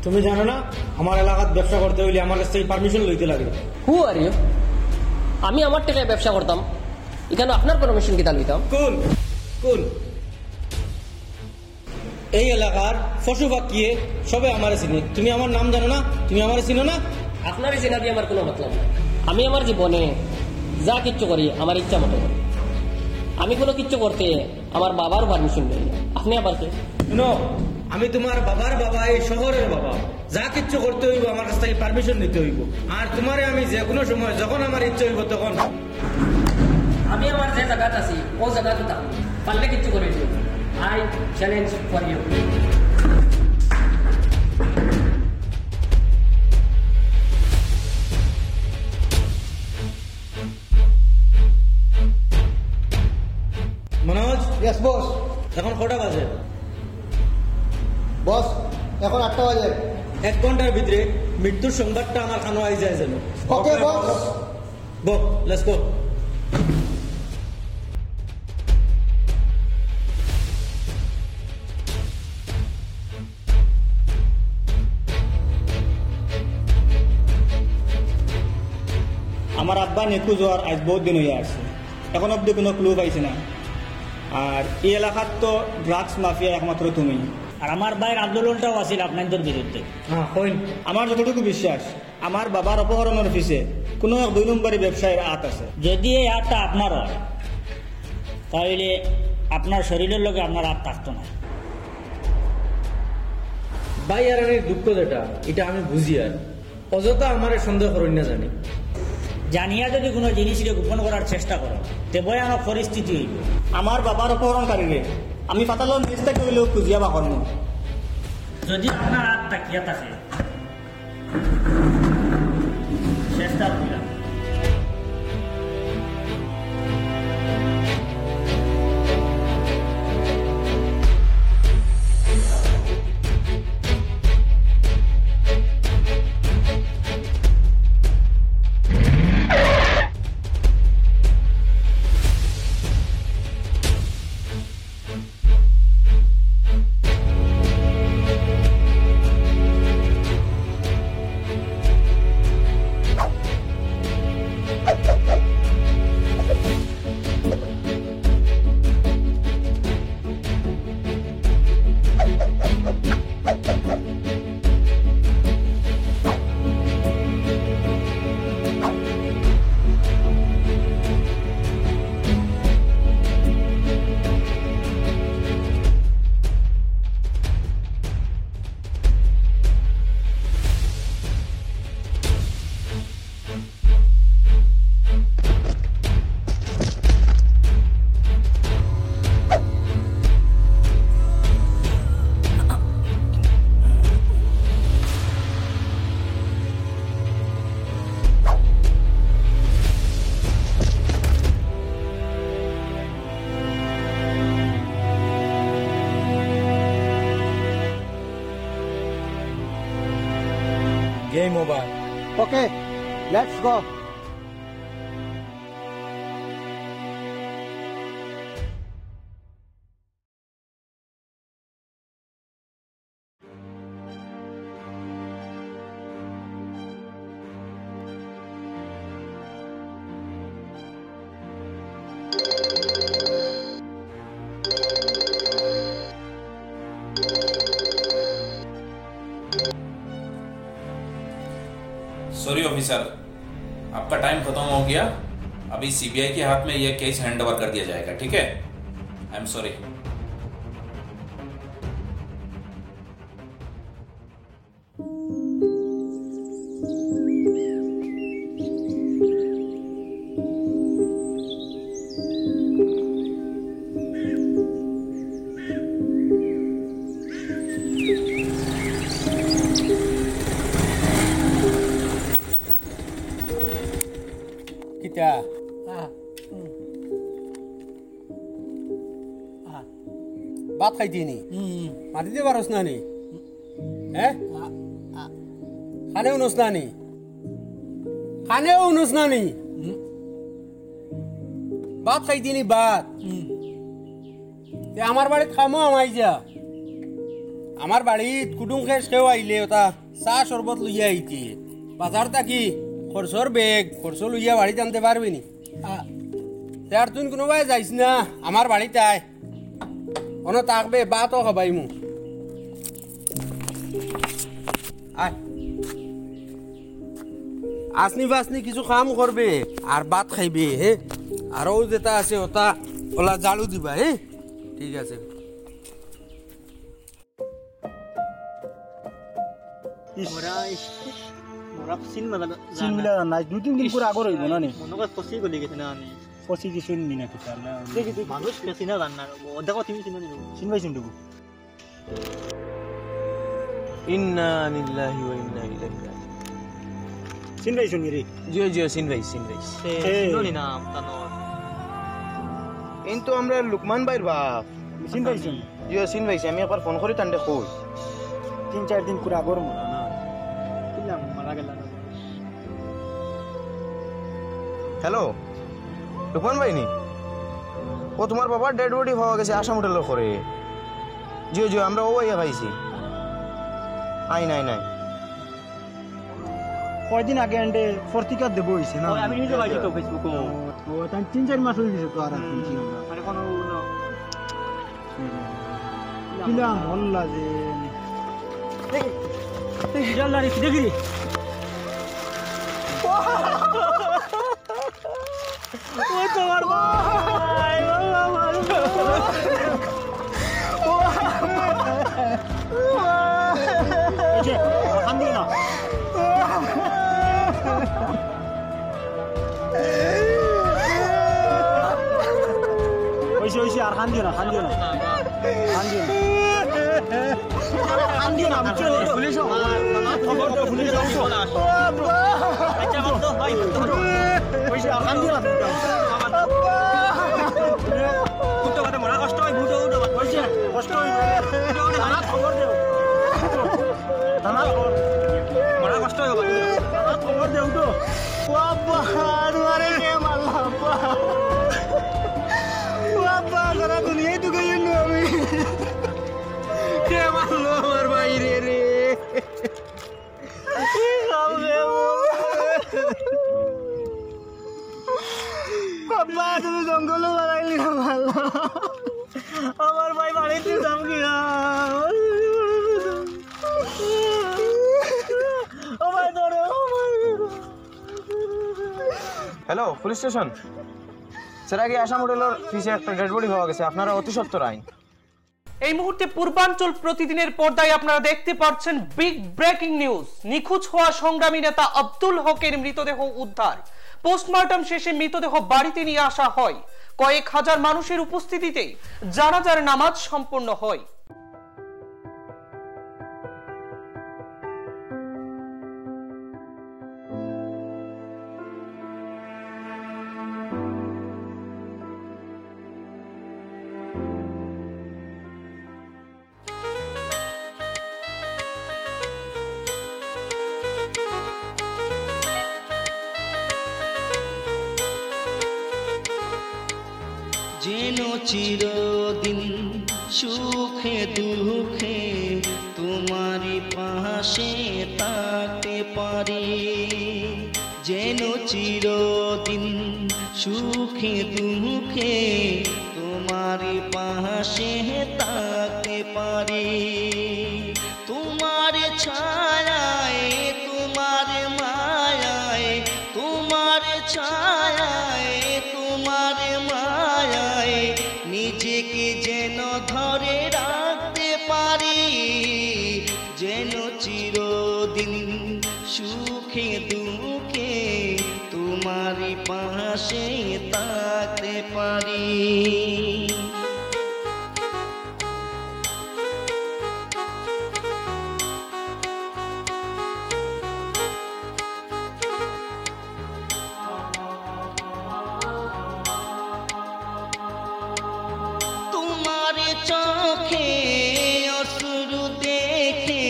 তুমি জানো না আমার এলাকাত ব্যবসা করতে হইলে আমার কাছ থেকে পারমিশন লইতে লাগে। হু আর ইউ? আমি আমার টাকায় ব্যবসা করতাম, এখানে আপনার পারমিশন কিতা লইতাম? কোন কোন এই এলাকার পশু পাখিয়ে সবে আমার চিনি, তুমি আমার নাম জানো না? তুমি আমার চিনো না? আপনারই চেনা দিয়ে আমার কোনো মতলব নাই। আমি আমার জীবনে যা কিচ্ছু করি আমার ইচ্ছা মতো করি, আমি কোনো কিচ্ছু করতে আমার বাবার পারমিশন নেই। আপনি আবার কে? আমি তোমার বাবার বাবা, এই শহরের বাবা, যা কিচ্ছু করতে হইব আমার কাছ থেকে পারমিশন নিতে হইব। আর তোমারে আমি যে কোনো সময় যখন আমার ইচ্ছা হইব তখন আমি আমার যে জায়গাতে আছি ও জায়গাতে থাকবো, পারলে কিচ্ছু করে দিও। I challenge for you. Yes boss. এখন কটা বাজে? বস এখন 8টা বাজে। 1 ঘন্টার ভিতরে মৃত্যুর সংবাদটা আমার কানে আই যায় যেন। ওকে বস। গো, লেটস গো। আমার আব্বা নিখোঁজ হওয়ার আজ বহুত দিন হয়ে আসছে, এখন অব্দি কোনো ক্লু পাইছে না। আর এই এলাকার তো ড্রাগস মাফিয়া একমাত্র তুমি। আর আমার ভাইয়ের আন্দোলনটাও আছিল আপনাদের বিরুদ্ধে। আমার যতটুকু বিশ্বাস, আমার বাবার অপহরণের অফিসে কোনো এক 2 নম্বরী ব্যবসায়ীর হাত আছে। যদি এই হাতটা আপনার হয় তাহলে আপনার শরীরের লগে আপনার হাত থাকতো না। ভাই আর দুঃখ যেটা এটা আমি বুঝি, আর অযথা আমার সন্দেহ করি না জানি। জানিয়া যদি কোনো জিনিসকে গোপন করার চেষ্টা করো তে ভয়ানক পরিস্থিতি হইব। আমার বাবার অপহরণকারীরে আমি পাতালোর নিচ থেকে হইলেও খুঁজিয়া বা কর্ম। যদি আপনার হাত তাকিয়া থাকে চেষ্টা করিলাম। Game over. Okay, let's go. Sorry officer, आपका टाइम खत्म हो गया। अभी सीबीआई के हाथ में यह केस हैंड ओवर कर दिया जाएगा, ठीक है? I am sorry. ভাত খাইতি নি মাতিতে পারস না নি? হ্যাঁ খানেও নস না নি? খানেও নস না নি? ভাত খাইতি নি? ভাত আমার বাড়িত খামো আমাই যা। আমার বাড়িত কুটুম খেস কেউ আইলে ওটা চা শরবত লইয়া আইতি। বাজার থাকি খরচর বেগ খরচ লইয়া বাড়িতে আনতে পারবি নি? তার তুই কোনোবাই যাইস না আমার বাড়িতে আয়, অন থাকবে বাতও খাবাই মু। আয় আসনি বাসনি কিছু কাম করবে আর ভাত খাইবে। হে আরও যেটা আছে ওটা ওলা জালু দিবা। হ্যাঁ ঠিক আছে। পচি কিছু নি নাকি মানুষ বেশি না জানা দেখো তুমি চিনো চিনবাই চিনটুকু। ইন্না লিল্লাহি ওয়া ইন্না ইলাইহি রাজিউন। চিনবাই শুনি রে? জিও জিও চিনবাই চিনবাই। চিনো নি নাম তানোর এই তো আমরা লুকমান ভাইয়ের বাপ চিন পাইছেন জিও চিন পাইছি আমি একবার ফোন করি তান্ডে কই 3-4 দিন করে আগর মরা না কিলাম মারা গেল না হ্যালো লুকমান ভাই নি ও তোমার বাবার ডেড বডি হওয়া গেছে আসাম হোটেলের করে জিও জিও আমরা ও ইয়া পাইছি আই নাই নাই কয়দিন আগে এন্ডে ফর্তিকার দেব হইছে না আমি নিজে পাইছি তো ফেসবুকে তো তাই 3-4 মাস হয়ে গেছে তো আর শুনছি আমরা মানে কোনো কিলাম হল্লা যে দেখি জল দাঁড়ি দেখি ও তোমার ভাই আমার আমি না ওইসে আর খান দিও না আমি চলে পুলিশ খবর দাও পুলিশ ওইসে আর খান দিও না উঠো কথা মরা কষ্ট হয় বুঝো উঠো ওইসে কষ্ট হয় থানা খবর দেও থানা মরা কষ্ট হয় থানা খবর দেও উঠো বাবা আরে কে মারলা বাবা সারা দুনিয়ায় তো গেল আমি কে মারলো আমার বাইরে রে বাবা তুমি জঙ্গলও বানাইলি না ভালো আমার ভাই বাড়িতে যাম কি না আমার ধরো হ্যালো পুলিশ স্টেশন স্যার আগে আসাম হোটেলের পিছে একটা ডেড বডি পাওয়া গেছে আপনারা অতি সত্বর আইন এই মুহূর্তে পূর্বাঞ্চল প্রতিদিনের পর্দায় আপনারা দেখতে পাচ্ছেন বিগ ব্রেকিং নিউজ। নিখোঁজ হওয়া সংগ্রামী নেতা আব্দুল হকের মৃতদেহ উদ্ধার। পোস্টমর্টম শেষে মৃতদেহ বাড়িতে নিয়ে আসা হয়। কয়েক হাজার মানুষের উপস্থিতিতে জানাজার নামাজ সম্পন্ন হয়। যেন চিরদিন সুখে দুঃখে তোমারই পাশে থাকতে পারি, যেন চিরদিন সুখে দুঃখে তোমারই পাশে থাকতে পারি। তোমার ছায়ায় তোমার মায়ায়, তোমার ছায়ায় তোমার মায়ায় নিজেকে যেন ধরে রাখতে পারি, যেন চিরদিন সুখে দুঃখে তোমারই পাশে থাকতে পারি। চোখে অশ্রু দেখে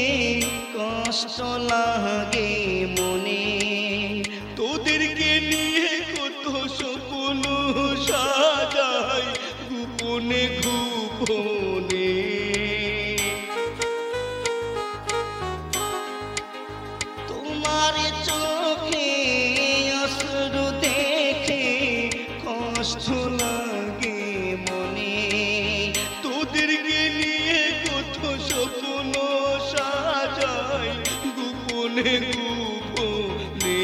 কষ্ট লাগে মনে, তোদেরকে নিয়ে কত স্বপ্ন সাজাই গোপনে গোপনে। তোমার চোখে অশ্রু দেখে কষ্ট লাগে মনে, তোদেরকে নিয়ে কত স্বপ্ন সাজাই গোপনে গোপনে।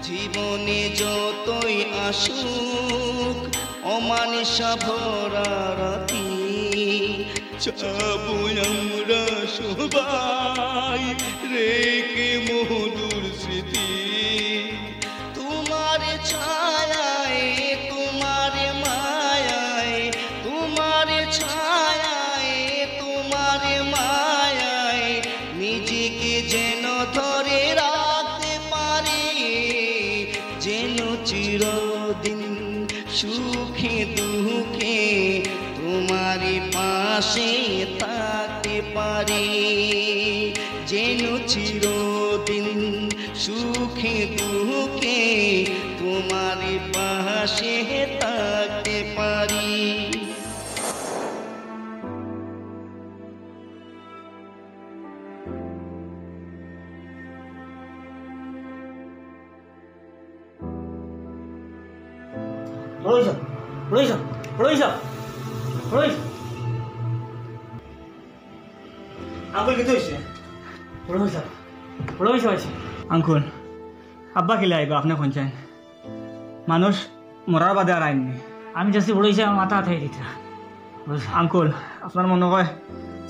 জীবনে যতই আসুক অমানিসা ভরা রাতি, যাবো আমরা সবাই রেখে মধুর স্মৃতি। তোমার ছায়ায় তোমার মায়ায়, তোমার ছায়ায় তোমার মায়ায় নিজেকে যেন ধরে রাখতে পারি, যেন চিরদিন সুখে দুঃখে তোমার পাশে থাকতে পারি, যেন চিরদিন সুখে দুঃখে তোমার পাশে থাকতে পারি। আঙ্কুল কি হয়েছে? আঙ্কুল আব্বা খেলে আইবা আপনি শুনছেন? মানুষ মরার বাদে আর আইননি। আমি যাচ্ছি বড়ইছে আমার মাথা হাতে দিতে। আঙ্কুল আপনার মনে হয়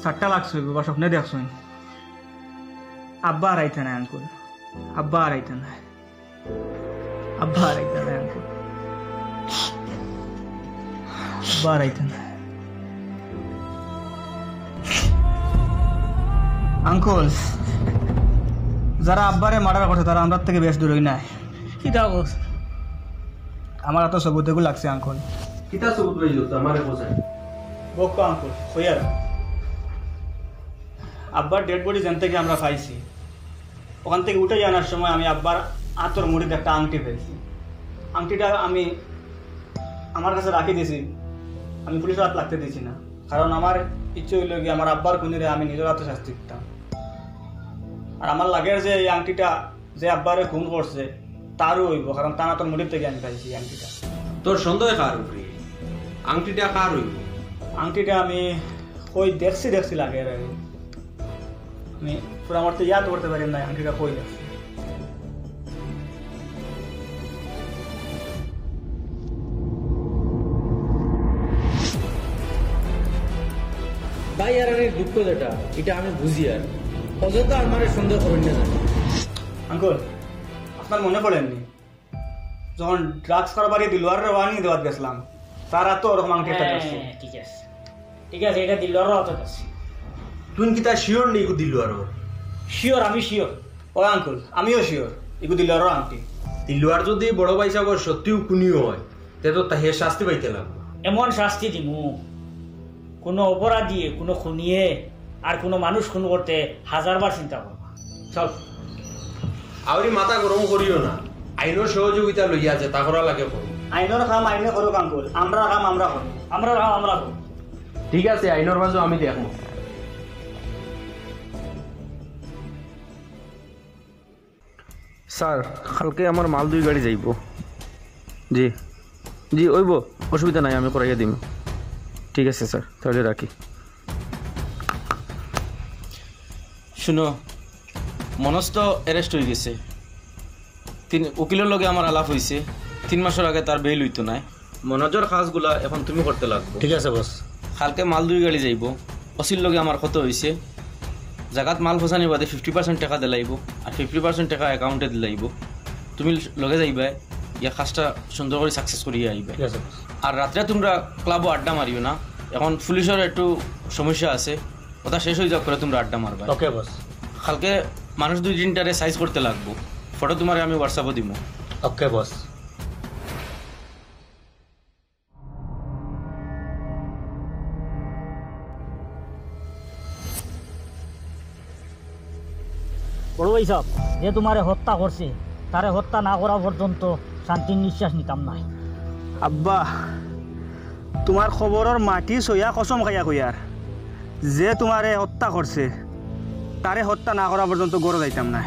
7টা লাখ হইব বা স্বপ্নে দেখছেন। আব্বা আর আইতে নাই আঙ্কুল, আব্বা আর আইতে নাই, আব্বা আর আইতে নাই আঙ্কুল, আব্বা আর আইতে নাই। আঙ্কুল যারা আব্বারে মারার কথা তারা আমরা থেকে বেশ দূরই নাই। কিতা বস আমার এত সবুত এগুলো লাগছে আঙ্কুল। কিতা সবুত রইল তো আমারে বোঝায় বকো আঙ্কুল হইয়ার আব্বার ডেড বডি যেন থেকে আমরা পাইছি, ওখান থেকে উঠে জানার সময় আমি আব্বার আতর মুড়িতে একটা আংটি পেয়েছি। আংটিটা আমি আমার কাছে রাখি দিয়েছি, আমি পুলিশের হাত লাগতে দিয়েছি না, কারণ আমার ইচ্ছে হইল কি আমার আব্বার খুনিরে আমি নিজের হাতে শাস্তি দিতাম। আর আমার লাগে যে এই আংটিটা যে আব্বারে খুন করছে তারও হইব, কারণ তার আতর মুড়ির থেকে আমি পাইছি আংটিটা। তোর সন্দেহ কার উপরে? আংটিটা কার হইব? আংটিটা আমি কই দেখছি লাগে আমি পুরো আমার তো ইয়াদ করতে পারি না আংটিটা কই দেখছি। ভাই আর দুঃখ যেটা এটা আমি বুঝি, আর অযথা আমার সন্দেহ করেন না। আঙ্কুল আপনার মনে পড়েননি যখন ড্রাগস কারবারি দিলওয়ার ওয়ার্নিং দেওয়ার গেছিলাম, তারা তো ওরকম আংটি একটা দেখছে। ঠিক আছে এটা দিলওয়ার হাতে আছে। তুই কি তা শিওর নেই দিলওয়ার? শিওর, আমি শিওর। ও আঙ্কুল আমিও শিওর এগু দিলওয়ার আংটি। দিলওয়ার যদি বড় ভাই সাহেব সত্যিও খুনিও হয় তে তো তাহে শাস্তি পাইতে লাগবে। এমন শাস্তি দিমু কোনো অপরাধী কোনো খুনিয়ে আর কোনো মানুষ খুন করতে 1000বার চিন্তা করবা। চল আউরি মাথা গরম করিও না, আইনের সহযোগিতা লইয়া আছে তা করা লাগে করো। আইনের কাম আইনে করুক আঙ্কুল, আমরা কাম আমরা করি, আমরা কাম আমরা করি। ঠিক আছে আইনের বাজু আমি দেখবো। স্যার কালকে আমার মাল 2 গাড়ি যাইব। জি জি ওইব, অসুবিধা নাই, আমি করাইয়া দিম। ঠিক আছে স্যার তাহলে রাখি। শুনো মনস তো অ্যারেস্ট হয়ে গেছে, উকিলের লগে আমার আলাপ হয়েছে, 3 মাসের আগে তার বেইল হইতো নাই। মনোজর কাজগুলা এখন তুমি করতে লাগবে। ঠিক আছে বস। কালকে মাল 2 গাড়ি যাইব, অসির লগে আমার কত হয়েছে, জায়গাত মাল ফসানি বাদে 50% টাকা দিলাইব আর 50% টাকা অ্যাকাউন্টে দিলাইব। তুমি লগে যাইবা, ইয়া কাজটা সুন্দর করে সাকসেস করিয়া আইবা। আর রাত্রে তোমরা ক্লাবও আড্ডা মারিও না, এখন পুলিশের একটু সমস্যা আছে, ওটা শেষ হয়ে যাওয়ার পরে তোমরা আড্ডা মারবা। ওকে বস। কালকে মানুষ 2-3টারে সাইজ করতে লাগবো, ফটো তোমার আমি হোয়াটসঅ্যাপে দিব। ওকে বস। বড় ভাই সাহেব যে তোমারে হত্যা করছে তারে হত্যা না করা পর্যন্ত শান্তির নিঃশ্বাস নিতাম নাই। আব্বা তোমার খবরের মাটি সইয়া কসম খাইয়া কইয়ার যে তোমারে হত্যা করছে তারে হত্যা না করা পর্যন্ত গড়ে যাইতাম না।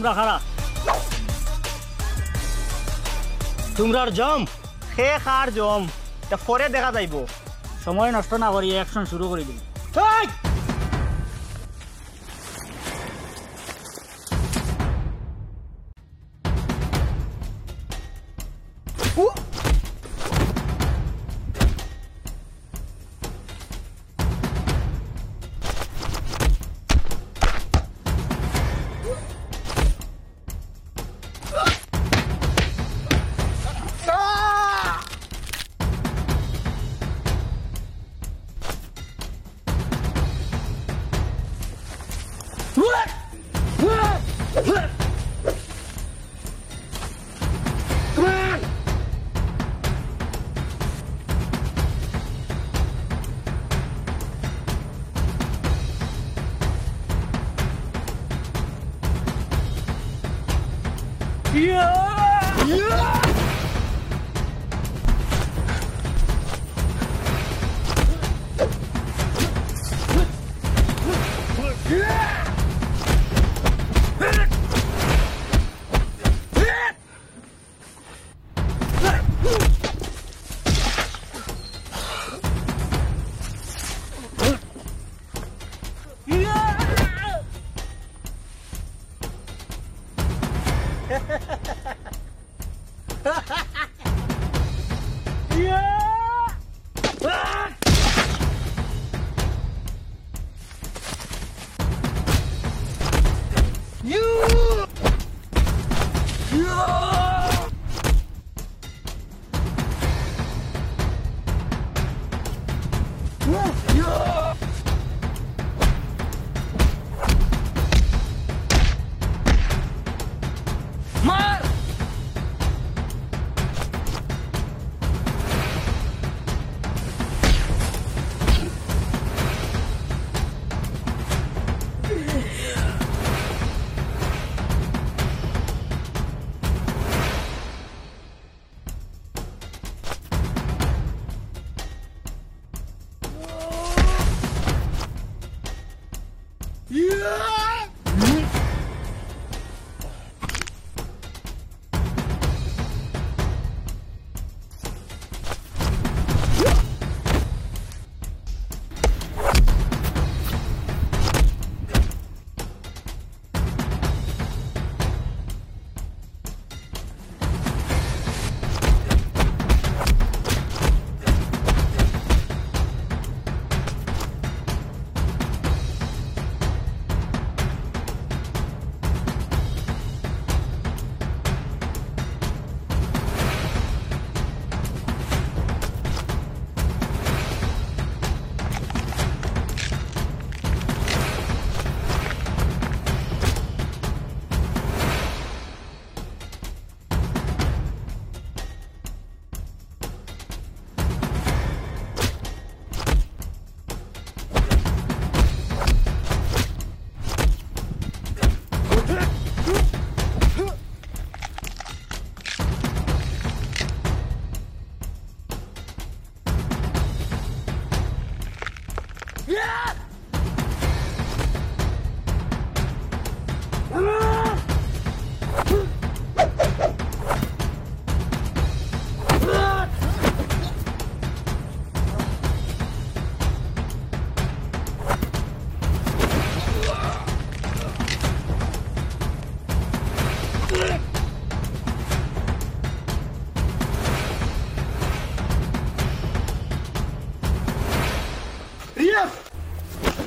তোমরা খারা তোমরার জম শেষ আর জম পরে দেখা যাইব সময় নষ্ট না করি অ্যাকশন শুরু করে দিন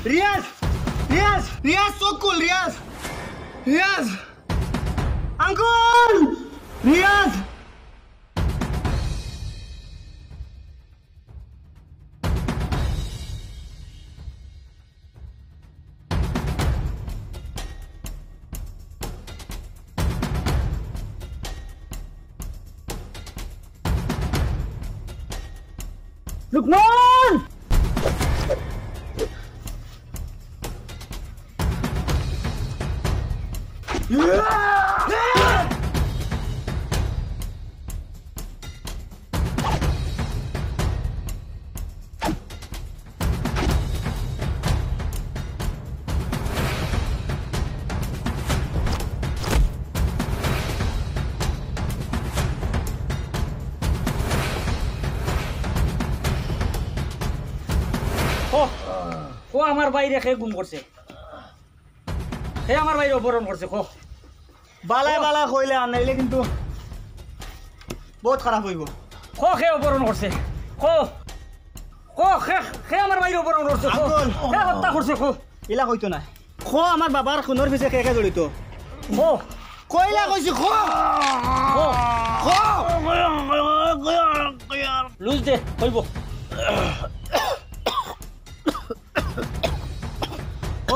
রিয়াজ রিয়াজ রিয়াজ চোখ খুল রিয়াজ রিয়াজ আঙ্কুল রিয়াজ লুকমান ও আমার বাইরে খেয়ে গুম করছে, সে আমার বাইরে অপহরণ করছে। খো বালায় বালায় কইলে আনাইলে কিন্তু বহুত খারাপ হইব। খো খে অপহরণ করছে, খো খো খে আমার বাইরে অপহরণ করছে, খো খে হত্যা করছে। খো ইলা কইতো না, খো আমার বাবার খুনের পিছে কে কে জড়িত। খো কইলা কইছি, খো খো লুজ দে কইব।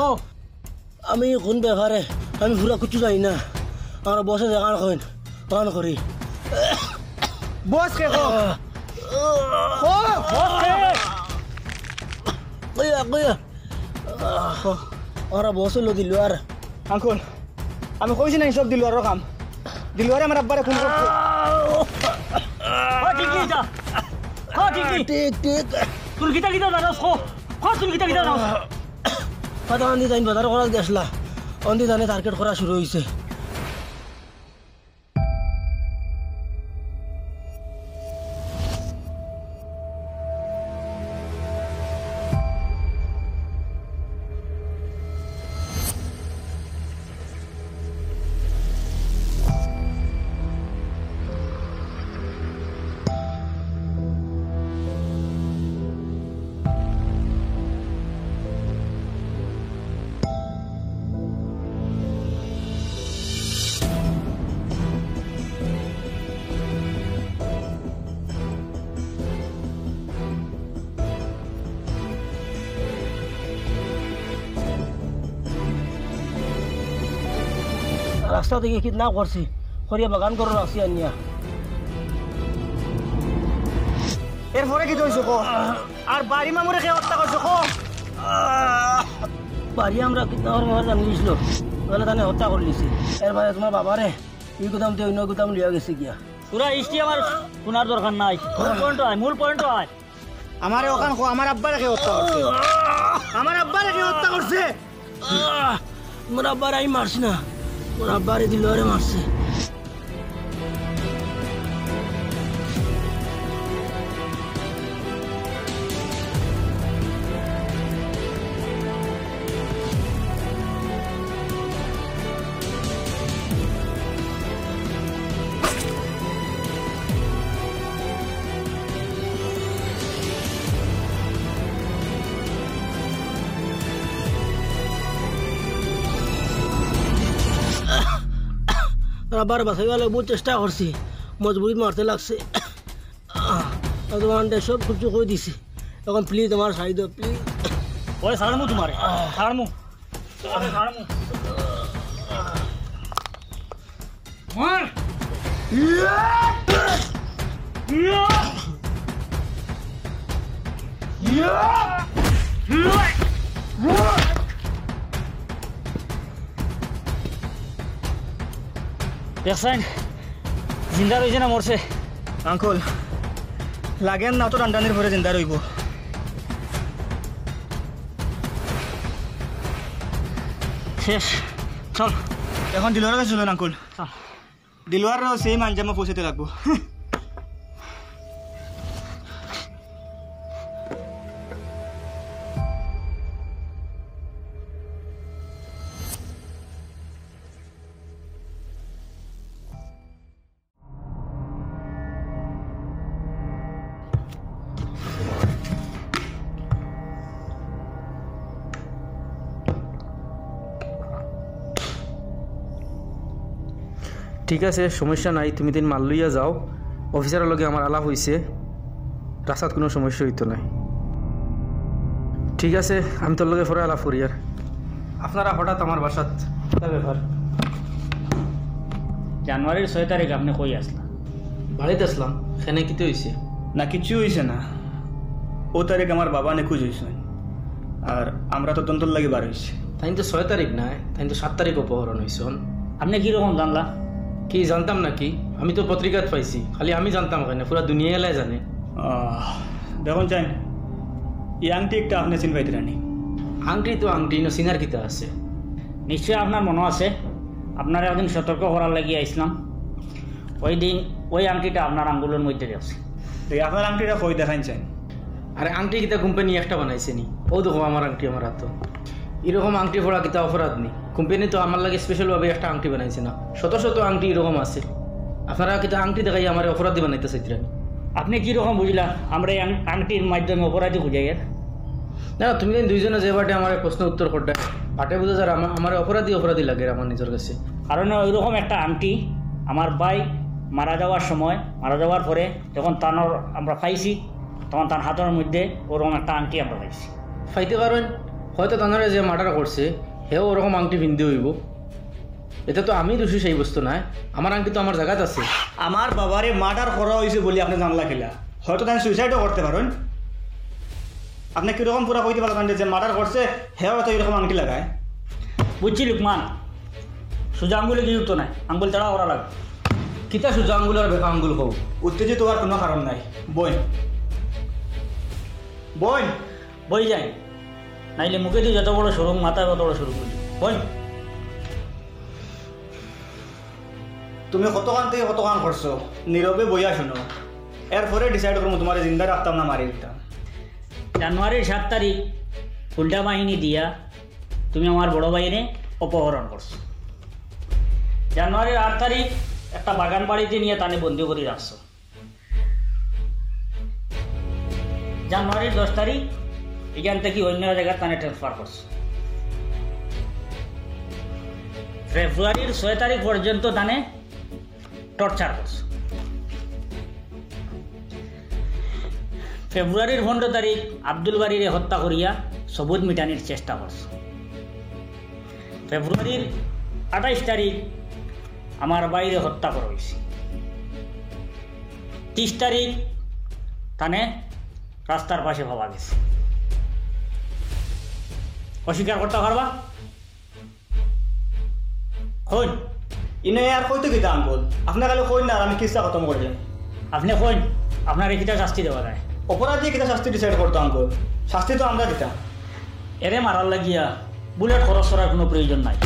ও আমি কোন ব্যাপারে আমি পুরা কিছু জানি না। আমার বসে দেখান কইন কান করি বস কে খো খো কইয়া কইয়া ওরা বস হইলো দিল। আর আঙ্কুল আমি কইছি না সব দিলুয়ার কাম। দিলুয়ারে আমার আব্বারে খুন করছে। ঠিক যা ঠিক ঠিক তুই গীতা গীতা দাও। খো খো তুই গীতা গীতা দাও। কথা অন্দি তাই বাজার করা গেছলা, অন্দি জানে টার্গেট করা শুরু হয়েছে। রাস্তা থেকে কিডন্যাপ করছি, করিয়া বাগান করে রাখছি আনিয়া। এরপরে কি হয়েছে কো? আর বাড়ি মামুরে কে হত্যা করছে কো? বাড়ি আমরা কিডন্যাপের মার জানি দিয়েছিল, তাহলে তানে হত্যা করে লিছি। এরপরে তোমার বাবারে এই গুদাম দিয়ে অন্য গুদাম লিয়া গেছে গিয়া। পুরা ইস্টি আমার শোনার দরকার নাই। পয়েন্ট হয়, মূল পয়েন্ট হয়। আমার ওখান কো আমার আব্বারে কে হত্যা করছে? আমার আব্বারে কে হত্যা করছে? তোমার আব্বার আমি মারছি না, ওর আব্বারে দিলরে মারছে। আবার বাসাইওয়ালা বহুত চেষ্টা করছি, মজবুরি মারতে লাগছে। তোমার সব কিছু কই দিছি, এখন প্লিজ আমার সাইড প্লিজ। ওরে ছাড়মু তোমারে, ছাড়মু ছাড়মু মার। দেখছেন জিন্দা রয়েছে না মরছে? আঙ্কুল লাগেন না তো রান্ডানির ঘরে জিন্দা রইব। শেষ, চল এখন দিলুয়ার কাছে চলুন আঙ্কুল। দিলুয়ার সেই আঞ্জামে পৌঁছাতে লাগবো। ঠিক আছে, সমস্যা নাই, তুমি দিন মাল লইয়া যাও। অফিসারের লগে আমার আলাপ হয়েছে, রাস্তাত কোনো সমস্যা হইতো নাই। ঠিক আছে, আমি তোর লগে পরে আলাপ করি। আর আপনারা হঠাৎ আমার বাসাত ব্যাপার? জানুয়ারির 6 তারিখ আপনি কই আসলা? বাড়িতে আসলাম। সেখানে কিতে হয়েছে? না কিছু হয়েছে না, ও তারিখ আমার বাবা নিখোঁজ হয়েছে আর আমরা তো তন্তর লাগে বার হয়েছি। তাই তো 6 তারিখ নাই, তাই তো 7 তারিখ অপহরণ হয়েছে। আপনি কিরকম জানলা? কি জানতাম নাকি? আমি তো পত্রিকাত পাইছি, খালি আমি জানতাম কেন, পুরা দুনিয়া এলাই জানে। দেখুন চাই এই আংটিটা আপনি চিন পাইতে রানি? আংটি তো আংটি, সিনার কিতা আছে। নিশ্চয়ই আপনার মনে আছে, আপনার একদিন সতর্ক করার লাগিয়ে আইসলাম। ওই দিন ওই আংটিটা আপনার আঙ্গুলের মধ্যে আছে। আপনার আংটিটা কই দেখান চাই? আরে আংটি কিতা কোম্পানি একটা বানাইছে নি? ও দেখো আমার আংটি আমার হাত। এরকম আংটি পড়া কিতা অপরাধ নেই। কোম্পানি তো আমার লাগে স্পেশালভাবে একটা আংটি বানাইছে না, শত শত আংটি এরকম আছে। আপনারা কিতা আংটি দেখাই আমার অপরাধী বানাইতে চাইতেন? আপনি কিরকম বুঝলা আমরা এই আংটির মাধ্যমে অপরাধী খুঁজে গেল? না তুমি দুইজনে যে বাটে আমার প্রশ্ন উত্তর করতে বাটে বুঝে যারা আমার অপরাধী লাগে আমার নিজের কাছে। কারণ ওইরকম একটা আংটি আমার ভাই মারা যাওয়ার পরে যখন তানোর আমরা পাইছি তখন তার হাতের মধ্যে ওরকম একটা আংটি আমরা পাইছি। ফাইতে কারণ হয়তো তানারে যে মার্ডার করছে হেও ওরকম আংটি পিনতে হইব। এটা তো আমি দোষী সেই বস্তু নাই, আমার আংটি তো আমার জায়গাত আছে। আমার বাবারে মার্ডার করা হয়েছে বলে আপনি জানলা খেলা, হয়তো তাই সুইসাইডও করতে পারেন। আপনি কিরকম পুরা কইতে পারবেন যে মার্ডার করছে হেও হয়তো এরকম আংটি লাগায়? বুঝছি লুকমান, সোজা আঙ্গুলে কি যুক্ত নাই, আঙ্গুল তাড়া করা লাগে। কিতা সোজা আঙ্গুল আর বেকা আঙ্গুল হোক, উত্তেজিত হওয়ার কোনো কারণ নাই। বই যাই নাইলে মুখে দিয়ে যত বড় সরু মাথায় কত বড় সরু করলি। বই তুমি কতক্ষণ থেকে কতক্ষণ করছো, নীরবে বইয়া শুনো, এরপরে ডিসাইড করবো তোমার জিন্দা রাখতাম না মারি দিতাম। জানুয়ারির 7 তারিখ উল্টা বাহিনী দিয়া তুমি আমার বড় ভাইরে অপহরণ করছো। জানুয়ারির 8 তারিখ একটা বাগান বাড়িতে নিয়ে তানে বন্দি করে রাখছো। জানুয়ারির 10 তারিখ এখান থেকে অন্য জায়গায় তানে ট্রান্সফার করছো। ফেব্রুয়ারির 6 তারিখ পর্যন্ত তানে টর্চার করছো। ফেব্রুয়ারির 15 তারিখ আব্দুল বারিরে হত্যা করিয়া সবুজ মিটানির চেষ্টা করছো। ফেব্রুয়ারির 28 তারিখ আমার বাইরে হত্যা করা হয়েছে। 30 তারিখ তানে রাস্তার পাশে ভাবা গেছে। অস্বীকার করতে পারবা? হইন ইনে আর কইতে গিতা আঙ্গুল আপনার কালে কইন না, আমি কিস্তা খতম করে দিলাম। আপনি কইন আপনার কিতা শাস্তি দেওয়া যায়? অপরাধী কিতা শাস্তি ডিসাইড করতো আঙ্গুল, শাস্তি তো আমরা দিতাম। এরে মারার লাগিয়া বুলেট খরচ করার কোনো প্রয়োজন নাই।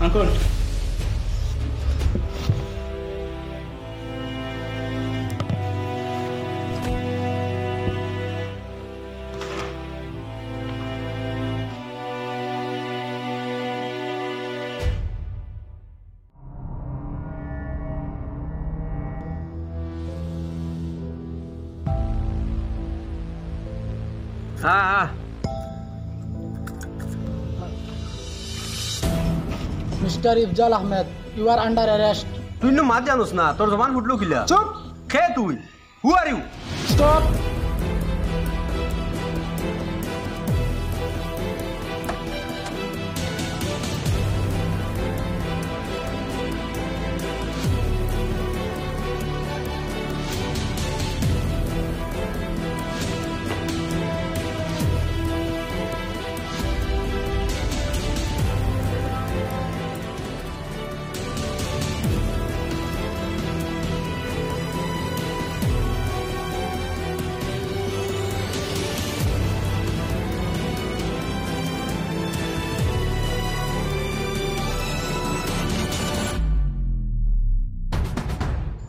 আঙ্কুল Mr. Ifjal Ahmed, you are under arrest. তুই নো মাত জানোস না, তোর জবান ফুটলো কিলা? চুপ! খে তুই? হু আর ইউ? Stop!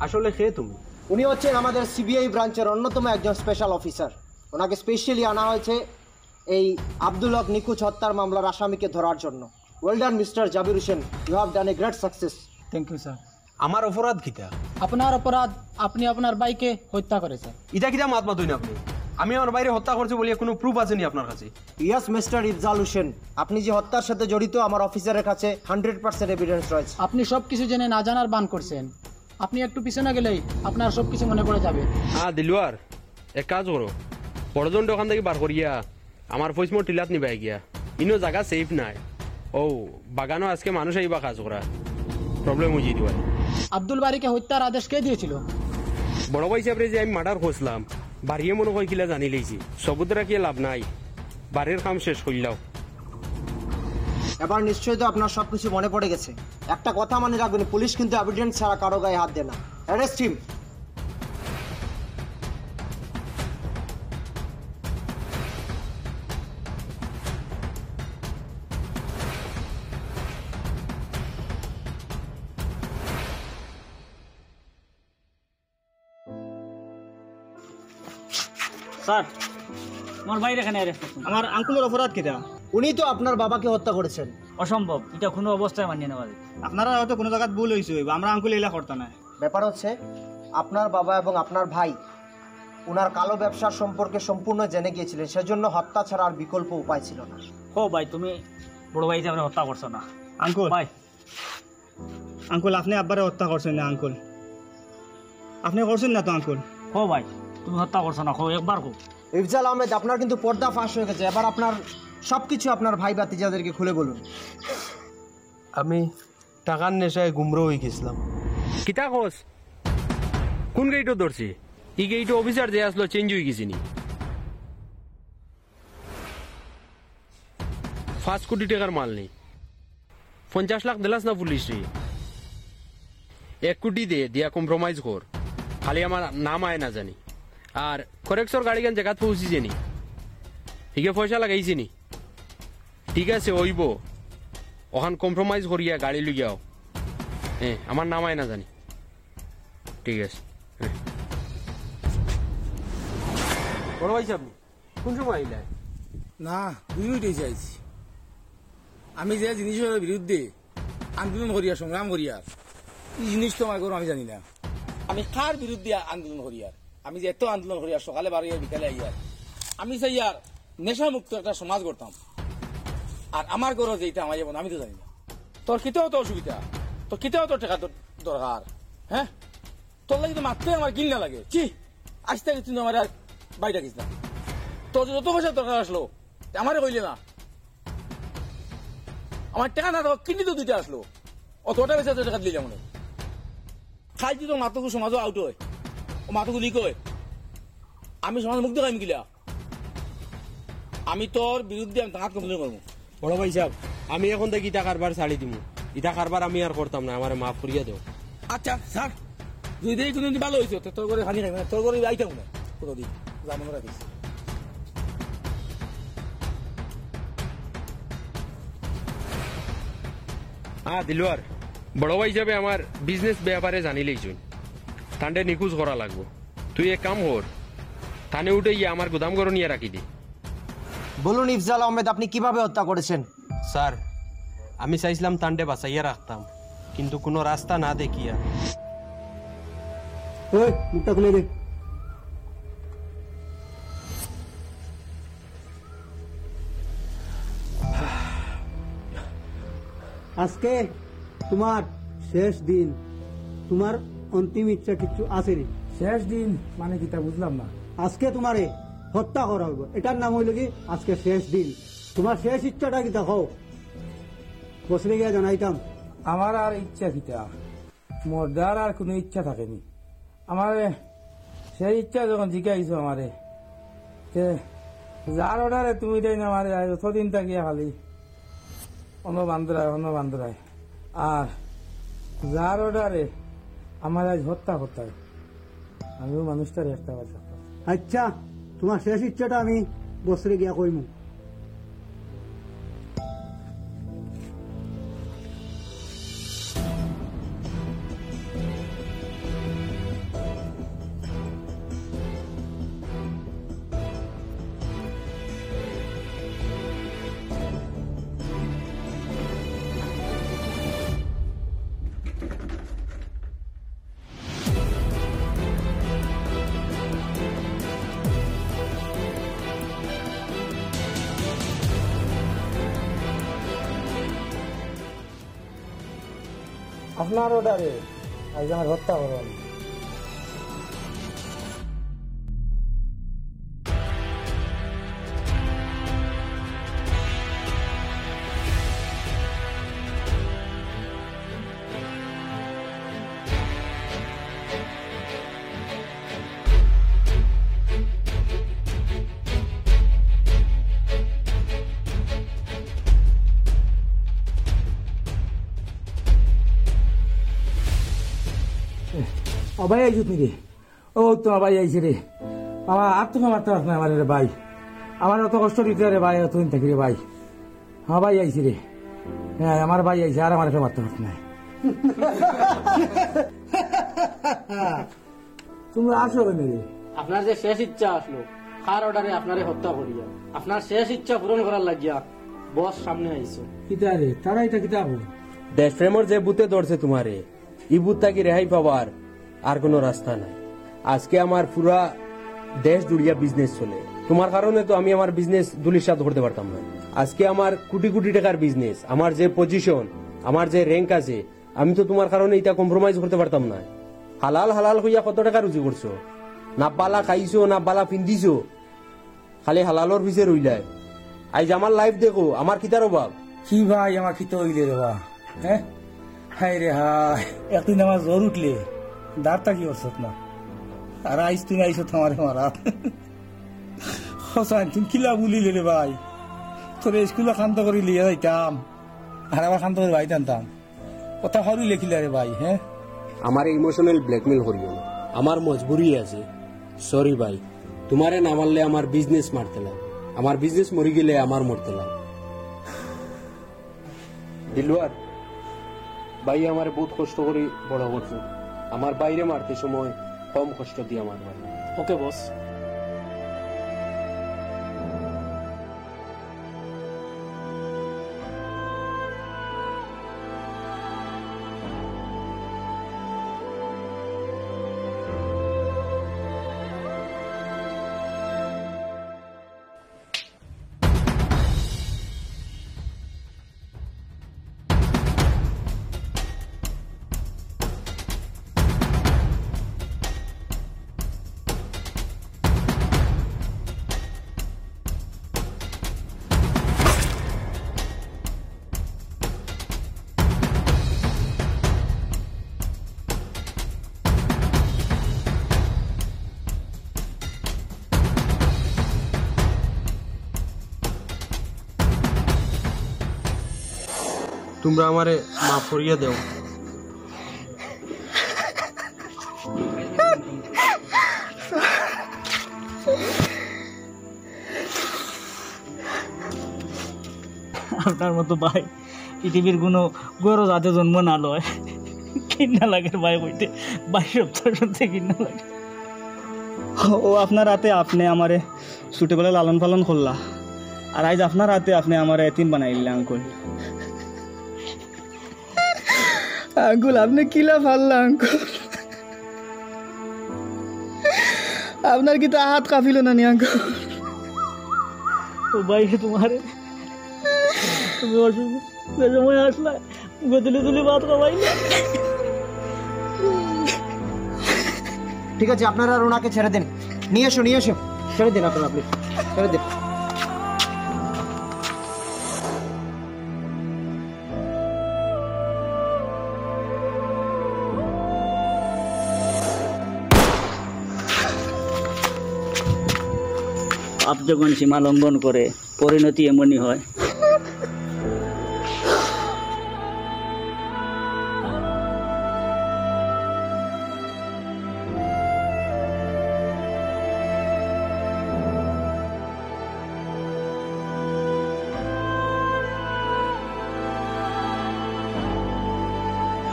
আসলে খে তুমি? উনি হচ্ছেন আমাদের সিবিআই ব্রাঞ্চের অন্যতম একজন স্পেশাল অফিসার। ওনাকে স্পেশালি আনা হয়েছে এই আব্দুল হক নিখোঁজ হত্যার মামলার আসামিকে ধরার জন্য। Well done mister Jabir Hossain, you have done a great success. Thank you sir. আমার অপরাধ কিতা? আপনার অপরাধ, আপনি আপনার বাইকে হত্যা করেছেন। ইটা কিতা মাত মাতুই না আপনি? আমি আমার বাইরে হত্যা করছি বলে কোনো প্রুফ আছে নি আপনার কাছে? ইয়েস মিস্টার ইফজাল হোসেন, আপনি যে হত্যার সাথে জড়িত আমার অফিসারের কাছে 100% এভিডেন্স রয়েছে। আপনি সব কিছু জেনে না জানার বান করছেন। আপনি একটু পিছনে গেলেই আপনার সব কিছু মনে পড়ে যাবে। দিলওয়ার এক কাজ করো, বড়জন দোকান থেকে বার করিয়া আমার পয়সা টিলাত নিবাই গিয়া। ইনো জায়গা সেফ নাই। ও বাগানও আজকে মানুষ আইবা কাজ করা, প্রবলেম হয়ে যেতে পারে। আব্দুল বারিকে হত্যার আদেশ কে দিয়েছিল? বড় ভাই সাহেব যে আমি মার্ডার করছিলাম, বাড়িয়ে মনে হয় কিলা জানি লেছি। সবুজ রাখিয়ে লাভ নাই, বাড়ির কাম শেষ করলাম। এবার নিশ্চয়ই তো আপনার সবকিছু মনে পড়ে গেছে। একটা কথা মনে রাখবেন, পুলিশ কিন্তু এভিডেন্স ছাড়া কারো গায়ে হাত দেয় না। Arrest him. স্যার আমার বাইরে এখানে অ্যারেস্ট করছেন। আমার আঙ্কুলের অপরাধ কিটা? উনি তো আপনার বাবাকে হত্যা করেছেন। অসম্ভব, এটা কোনো অবস্থায় মানিয়ে নেওয়া যায়। আপনারা হয়তো কোনো জায়গায় ভুল হয়েছে, আমরা আঙ্কুল এলা করতে না। ব্যাপার হচ্ছে আপনার বাবা এবং আপনার ভাই ওনার কালো ব্যবসার সম্পর্কে সম্পূর্ণ জেনে গিয়েছিলেন, সেজন্য হত্যা ছাড়া আর বিকল্প উপায় ছিল না। ও ভাই, তুমি বড় ভাই হিসাবে হত্যা করছো না। আঙ্কুল ভাই, আঙ্কুল আপনি আব্বারে হত্যা করছেন না? আঙ্কুল আপনি করছেন না তো? আঙ্কুল ও ভাই, তুমি হত্যা করছো না, একবার হোক। ইফজাল আহমেদ, আপনার কিন্তু পর্দা ফাঁস হয়ে গেছে। এবার আপনার সবকিছু আপনার ভাই ভাতিজাদেরকে খুলে বলুন। আমি টাকার নেশায় গুমরো হয়ে গেছিলাম। কিতা কোস? কোন গেইটও ধরছি? ই গেইট অফিসার যে আসলো চেঞ্জ হয়ে গেছিনি। 5 কোটি টাকার মাল নেই। 50 লাখ দিলাস না পুলিশ রে? 1 কোটি দিয়া কম্প্রোমাইজ কর, খালি আমার নাম আয় না জানি। আর করেক্সর গাড়ি গান জায়গা পৌঁছিছে নি, হিগে পয়সা লাগাইছে নি। ঠিক আছে ওইব, ওখান কম্প্রোমাইজ করিয়া গাড়ি লইয়াও। হ্যাঁ, আমার নাম আয় না জানি। ঠিক আছে। বড় ভাই সাহেব কোন সময় আইলা? না, 2 মিনিট চাইছি। আমি যে জিনিসের বিরুদ্ধে আন্দোলন করিয়ার, সংগ্রাম করিয়ার, এই জিনিস তো আমার আমি জানি না। আমি কার বিরুদ্ধে আন্দোলন করিয়ার, আমি যে এত আন্দোলন করিয়ার, সকালে বাড়িয়ার বিকালে আইয়ার, আমি চাই আর নেশা মুক্ত একটা সমাজ করতাম। আর আমার গরো যেটা আমার যেমন আমি তো জানি না। তোর কিতেও তো অসুবিধা, তোর কিতেও তো টাকা দরকার। হ্যাঁ, তোর লাগে তো মাত্রই আমার কিল না লাগে। কি আজ থেকে তুই আমার আর বাড়ি ডাকিস না। তোর যত পয়সা দরকার আসলো আমারে কইলে না। আমার টাকা না কিডনি তো 2টা আসলো, অতটা বেশি টাকা দিলে মনে খাই তুই তো মাতকু সমাজও আউট হয়, ও মাতকু লিক হয়। আমি সমাজ মুক্ত কাইম গিলা, আমি তোর বিরুদ্ধে আমি তাহাত কমপ্লেন করবো। বড় ভাই সাহেব, আমি এখন থেকে ইটা কারবার ছাড়ি দিব। ইটা কারবার আমি আর করতাম না, আমার মাফ করিয়া দেও। আচ্ছা স্যার, দুই দিন কোনদিন ভালো হয়েছে, তোর করে ভানি খাইবে না, তোর করে আইতাম না কোনোদিন জামন রাখিস। হ্যাঁ দিলওয়ার, বড় ভাই হিসাবে আমার বিজনেস ব্যাপারে জানিলেই শুন, তান্ডে নিখোঁজ করা লাগবো। তুই এক কাম কর, থানে উঠে গিয়ে আমার গুদাম ঘর নিয়ে রাখি দি। বলুন ইফজাল আহমেদ, আপনি কিভাবে হত্যা করেছেন? স্যার, আমি চাইছিলাম তান্ডে বাঁচাইয়া রাখতাম, কিন্তু কোনো রাস্তা না দেখিয়া। মুখটা খুলে দে। আজকে তোমার শেষ দিন, তোমার অন্তিম ইচ্ছা কিছু আছে নি? শেষ দিন মানে কিতা বুঝলাম না। আজকে তোমারে হত্যা করা হইব, এটার নাম হইল কি আজকে শেষ দিন। তোমার শেষ ইচ্ছাটা কিতা হও বসরে গিয়া জানাইতাম। আমার আর ইচ্ছা কিতা, মরদার আর কোনো ইচ্ছা থাকেনি। আমার সেই ইচ্ছা যখন জিজ্ঞাসা আমারে, যার অর্ডারে তুমি দেয় না আমারে যতদিন থাকিয়া খালি অন্য বান্ধরায়, আর যার অর্ডারে আমার আজ হত্যা করতে, আমিও মানুষটার একটা কথা। আচ্ছা, তোমার শেষ ইচ্ছাটা আমি বসরে গিয়া কইমু। আপনার অর্ডারে আজ আমার হত্যা করবেন। ভাই আইসুত নাকি? ও তোমার ভাই আইসে রে। আমার আর তুমি মারতে পারছ না আমার রে ভাই, আমার অত কষ্ট দিতে রে ভাই, তুমি থাকি রে ভাই। হ্যাঁ ভাই আইসি রে, হ্যাঁ আমার ভাই আইসে, আর আমার মারতে পারছ না। তুমি আসো কেন রে? আপনার যে শেষ ইচ্ছা আসলো, কার অর্ডারে আপনারে হত্যা করিয়া আপনার শেষ ইচ্ছা পূরণ করার লাগিয়া বস সামনে আইছে। কিতা রে তারা এটা কিতা হবো? দেশপ্রেমর যে বুতে ধরছে তোমারে, ই বুত থাকি রেহাই পাওয়ার আর কোনো রাস্তা নাই। আজকে আমার পুরা দেশ জুড়িয়া বিজনেস চলে, তোমার কারণে তো আমি আমার বিজনেস দুলিশা ধরতে পারতাম না। আজকে আমার কোটি কোটি টাকার বিজনেস, আমার যে পজিশন, আমার যে র্যাঙ্ক আছে, আমি তো তোমার কারণে এটা কম্প্রোমাইজ করতে পারতাম না। হালাল হালাল হইয়া কত টাকা রুজি করছো, না বালা খাইছো না বালা পিন্ধিছো, খালি হালালর পিছে রইলাই। আজ আমার লাইফ দেখো, আমার কিতার অভাব। কি ভাই আমার খিতে হইলে রে বা, হ্যাঁ হাই রে হাই, একদিন আমার জ্বর উঠলে দাঁতটা কি করছত না, আর আইস তুমি আইসো তোমার মারা হসান তুমি কিলা বলিলে রে ভাই, তোর স্কুলে শান্ত করে লিয়ে যাইতাম আর আবার শান্ত করে ভাই টানতাম, কথা হরু লেখিলা রে ভাই। হ্যাঁ আমার ইমোশনাল ব্ল্যাকমেল করিও না, আমার মজবুরি আছে। সরি ভাই, তোমারে না মারলে আমার বিজনেস মারতে লাগ, আমার বিজনেস মরি গেলে আমার মরতে লাগ। দিলওয়ার ভাই আমার বহুত কষ্ট করে বড় করছো, আমার বাইরে মারতে সময় কম কষ্ট দিয়ে আমার ভাই। ওকে বস। তোমরা আমারে মাফ করিয়া দেও। আপনার মতো ভাই পৃথিবীর কোনো গরু যাতে জন্ম না লয়, কিন্না লাগে ভাই বইতে, 22 সপ্তাহ শুনতে কিন্না লাগে। ও আপনার হাতে আপনি আমারে ছোটবেলায় লালন পালন করলা, আর আজ আপনার হাতে আপনি আমার এতিম বানাইলে আঙ্কুল। আঙ্কুল আপনি কিলা ফাললা আঙ্কুল, আপনার কি তো হাত কাঁপিল না নি আঙ্কুল? ও ভাই তোমার তুমি অসুখ সময় আসলা গদুলি তুলি ভাত খাওয়াই না। ঠিক আছে আপনারা আর ওনাকে ছেড়ে দিন, নিয়ে এসো ছেড়ে দিন, আপনারা প্লিজ ছেড়ে দিন। পাপ যখন সীমা লঙ্ঘন করে পরিণতি এমনই হয়।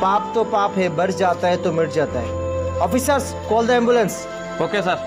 पाप तो पाप है, बढ़ जाता है तो मिट जाता है। Officers call the ambulance. Okay sir.